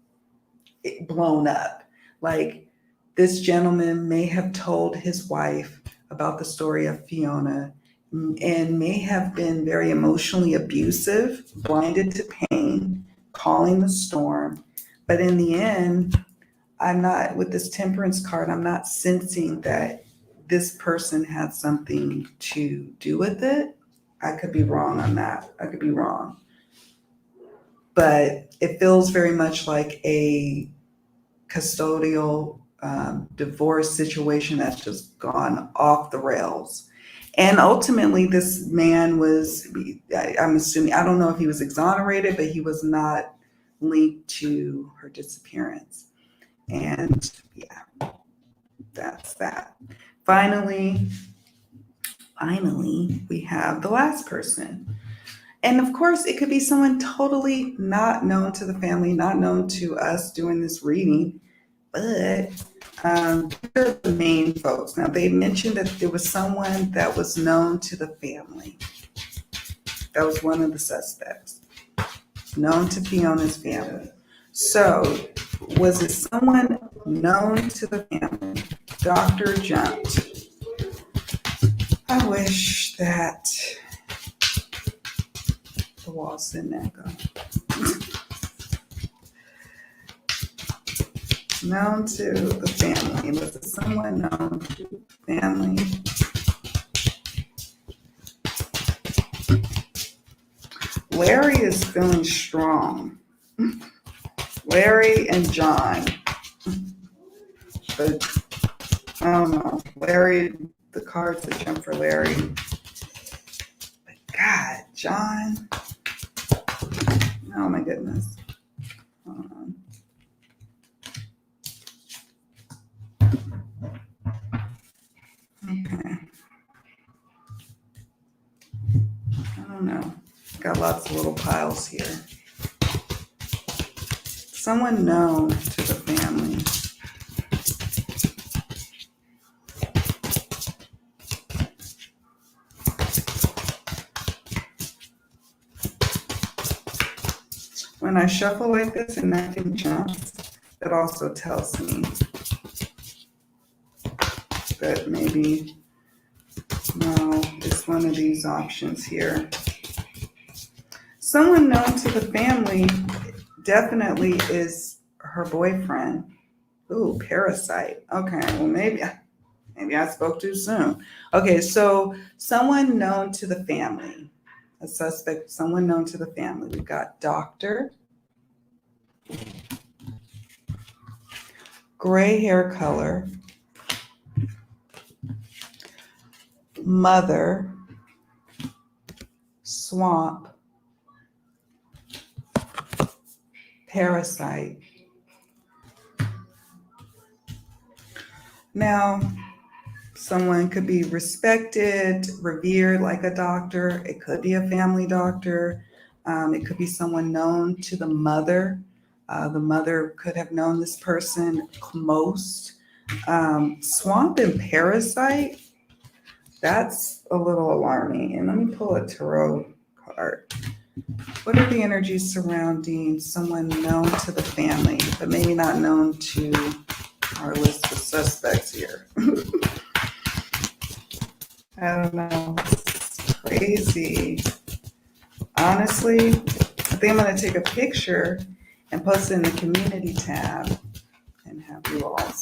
blown up. Like this gentleman may have told his wife about the story of Fiona and may have been very emotionally abusive, blinded to pain, calling the storm. But in the end, with this temperance card, I'm not sensing that this person had something to do with it. I could be wrong on that. I could be wrong. But it feels very much like a custodial divorce situation that's just gone off the rails. And ultimately, this man I'm assuming, I don't know if he was exonerated, but he was not linked to her disappearance. And yeah, that's that. Finally, we have the last person. And of course, it could be someone totally not known to the family, not known to us doing this reading, but they're the main folks. Now, they mentioned that there was someone that was known to the family. That was one of the suspects, known to Fiona's family. So, was it someone known to the family? Doctor jumped. I wish that the wall's didn't echo. Known to the family. Was it someone known to the family? Larry is feeling strong. Larry and John. But I don't know. Larry, the cards that jump for Larry. But God, John. Oh my goodness. Hold on. Okay. I don't know. Got lots of little piles here. Someone known to the family. When I shuffle like this and nothing jumps, that also tells me that maybe, no, it's one of these options here. Someone known to the family definitely is her boyfriend. Ooh, parasite. Okay, well maybe I spoke too soon. Okay, so someone known to the family. A suspect, someone known to the family. We've got doctor, gray hair color, mother, swamp, parasite. Now, someone could be respected, revered like a doctor. It could be a family doctor. It could be someone known to the mother. The mother could have known this person most. Swamp and parasite, that's a little alarming. And let me pull a tarot card. What are the energies surrounding someone known to the family, but maybe not known to our list of suspects here? I don't know. It's crazy. Honestly, I think I'm going to take a picture and post it in the community tab and have you all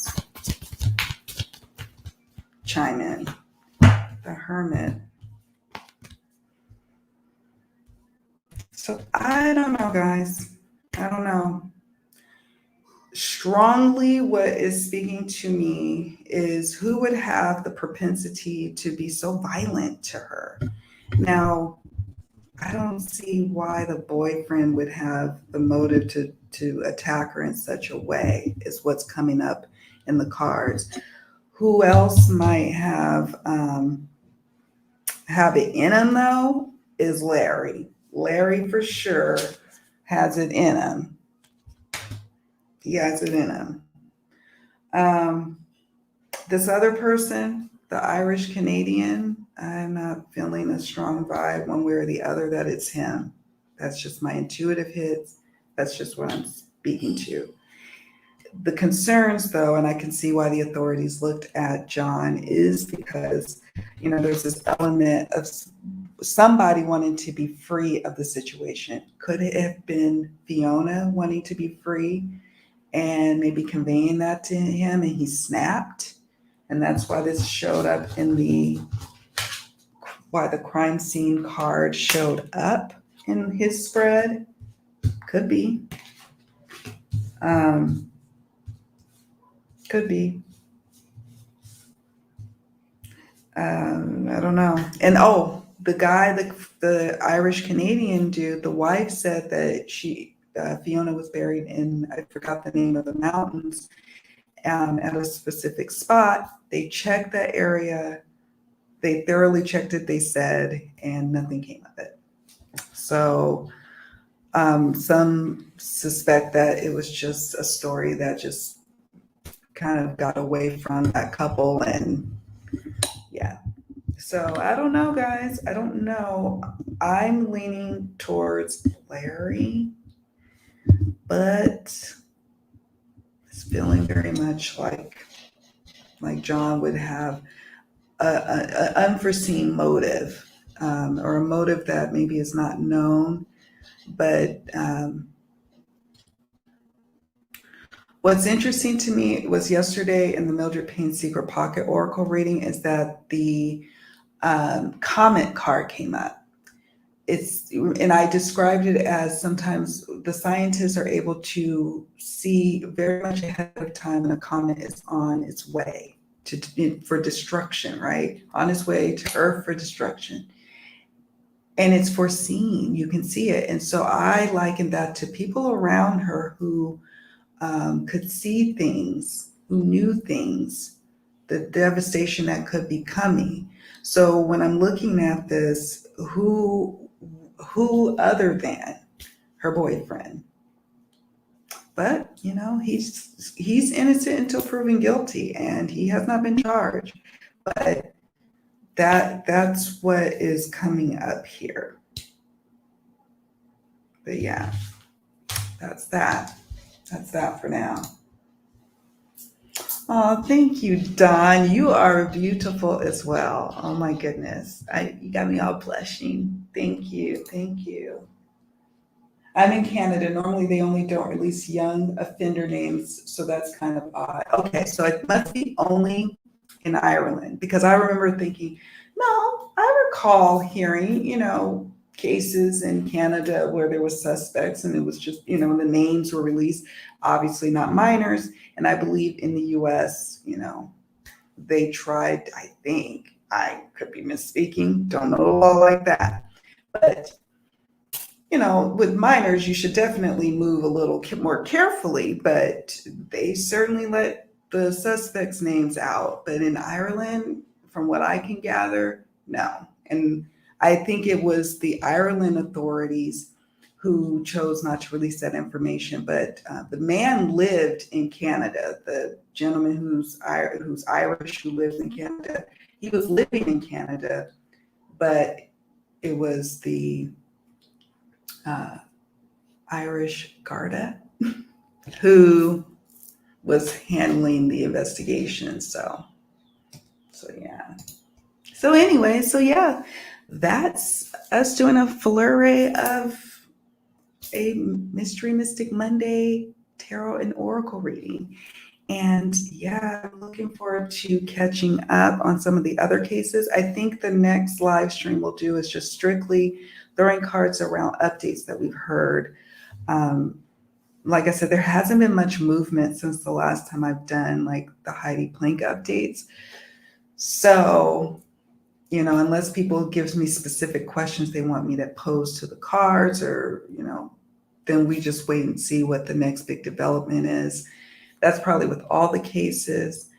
chime in. The Hermit. So I don't know, guys. I don't know. Strongly, what is speaking to me is who would have the propensity to be so violent to her. Now, I don't see why the boyfriend would have the motive to attack her in such a way, is what's coming up in the cards. Who else might have it in him though is Larry. Larry for sure has it in him. He has it in him. Um, this other person, the Irish Canadian, I'm not feeling a strong vibe one way or the other that it's him. That's just my intuitive hits. That's just what I'm speaking to. The concerns, though, and I can see why the authorities looked at John, is because, there's this element of somebody wanting to be free of the situation. Could it have been Fiona wanting to be free and maybe conveying that to him and he snapped? And that's why this showed up why the crime scene card showed up in his spread. Could be. Could be. I don't know. And the guy, the Irish Canadian dude, the wife said that Fiona was buried in, I forgot the name of the mountains, at a specific spot. They checked that area. They thoroughly checked it, they said, and nothing came of it. So some suspect that it was just a story that just kind of got away from that couple. And yeah. So I don't know, guys. I don't know. I'm leaning towards Larry, but it's feeling very much like John would have an unforeseen motive, or a motive that maybe is not known. But what's interesting to me was yesterday in the Mildred Payne Secret Pocket Oracle reading is that the comment card came up. And I described it as sometimes the scientists are able to see very much ahead of time when a comet is on its way for destruction, right? On its way to Earth for destruction. And it's foreseen, you can see it. And so I liken that to people around her who could see things, who knew things, the devastation that could be coming. So when I'm looking at this, who other than her boyfriend? But he's innocent until proven guilty, and he has not been charged. But that's what is coming up here. But yeah, that's that. That's that for now. Oh, thank you, Dawn. You are beautiful as well. Oh my goodness. You got me all blushing. Thank you. Thank you. I'm in Canada. Normally they only don't release young offender names, so that's kind of odd. Okay, so it must be only in Ireland, because I remember thinking, no, I recall hearing, cases in Canada where there was suspects and it was just, the names were released, obviously not minors. And I believe in the US, they tried, I think, I could be misspeaking, don't know a law like that. But, with minors, you should definitely move a little more carefully, but they certainly let the suspects' names out. But in Ireland, from what I can gather, no. And I think it was the Ireland authorities who chose not to release that information. But the man lived in Canada. The gentleman who's Irish, who lives in Canada, he was living in Canada, but it was the Irish Garda who was handling the investigation. So yeah. So anyway, that's us doing a flurry of a Mystery Mystic Monday tarot and oracle reading. And yeah, I'm looking forward to catching up on some of the other cases. I think the next live stream we'll do is just strictly throwing cards around updates that we've heard. Like I said, there hasn't been much movement since the last time I've done like the Heidi Plank updates. So, unless people gives me specific questions they want me to pose to the cards, or, then we just wait and see what the next big development is. That's probably with all the cases.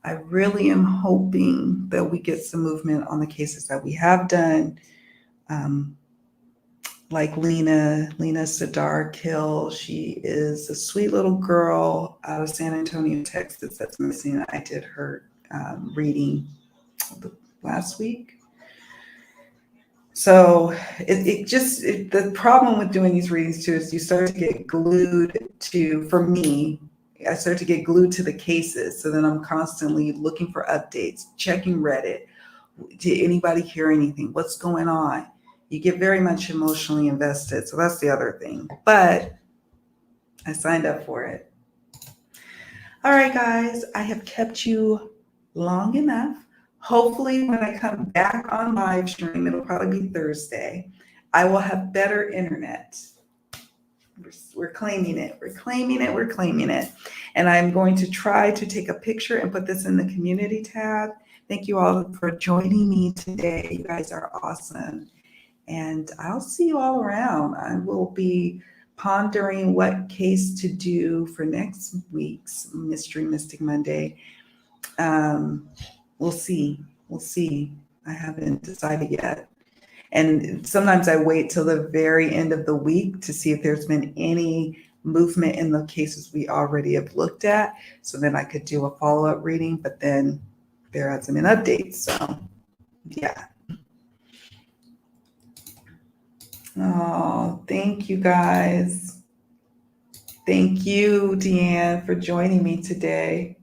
I really am hoping that we get some movement on the cases that we have done. Like Lena Sadar Kill. She is a sweet little girl out of San Antonio, Texas that's missing. I did her reading last week. So the problem with doing these readings too is you start to get glued to, for me, I start to get glued to the cases. So then I'm constantly looking for updates, checking Reddit. Did anybody hear anything? What's going on? You get very much emotionally invested. So that's the other thing. But I signed up for it. All right, guys, I have kept you long enough. Hopefully, when I come back on live stream, it'll probably be Thursday, I will have better internet. We're claiming it. We're claiming it. We're claiming it. And I'm going to try to take a picture and put this in the community tab. Thank you all for joining me today. You guys are awesome. And I'll see you all around. I will be pondering what case to do for next week's Mystery Mystic Monday. We'll see. We'll see. I haven't decided yet. And sometimes I wait till the very end of the week to see if there's been any movement in the cases we already have looked at. So then I could do a follow-up reading, but then there hasn't been updates. So yeah. Oh, thank you guys. Thank you, Deanne, for joining me today.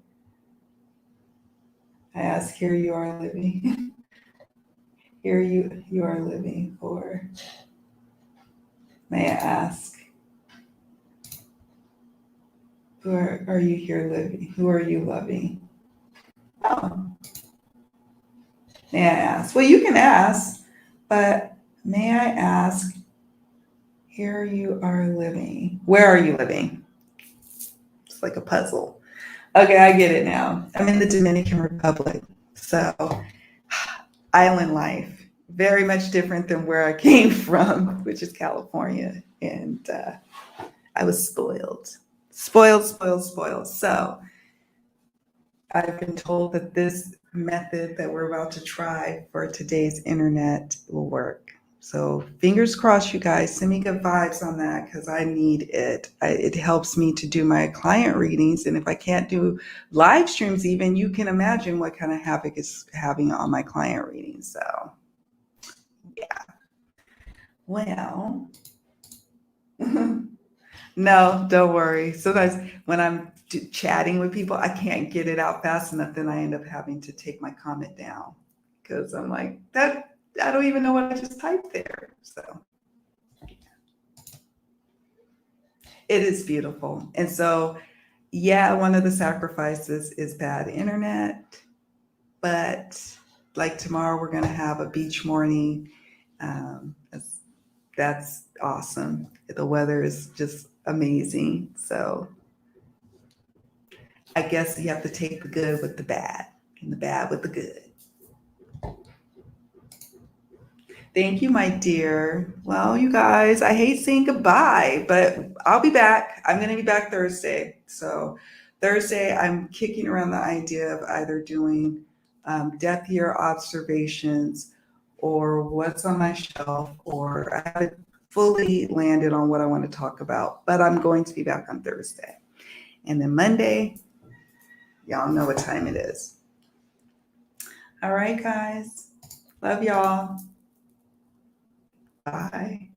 I ask, here you are living. Here you are living for. May I ask, who are you here living? Who are you loving? Oh. May I ask? Well, you can ask, but may I ask, here you are living. Where are you living? It's like a puzzle. Okay, I get it now. I'm in the Dominican Republic. So, island life, very much different than where I came from, which is California. And I was spoiled. So, I've been told that this method that we're about to try for today's internet will work. So fingers crossed, you guys. Send me good vibes on that because I need it. It helps me to do my client readings. And if I can't do live streams even, you can imagine what kind of havoc it's having on my client readings. So yeah. Well, no, don't worry. Sometimes when I'm chatting with people, I can't get it out fast enough. Then I end up having to take my comment down because I'm like, I don't even know what I just typed there. So it is beautiful. And so, yeah, one of the sacrifices is bad internet. But like tomorrow, we're going to have a beach morning. That's awesome. The weather is just amazing. So I guess you have to take the good with the bad and the bad with the good. Thank you, my dear. Well, you guys, I hate saying goodbye, but I'll be back. I'm going to be back Thursday. So Thursday, I'm kicking around the idea of either doing death year observations or what's on my shelf, or I haven't fully landed on what I want to talk about, but I'm going to be back on Thursday. And then Monday, y'all know what time it is. All right, guys. Love y'all. Bye.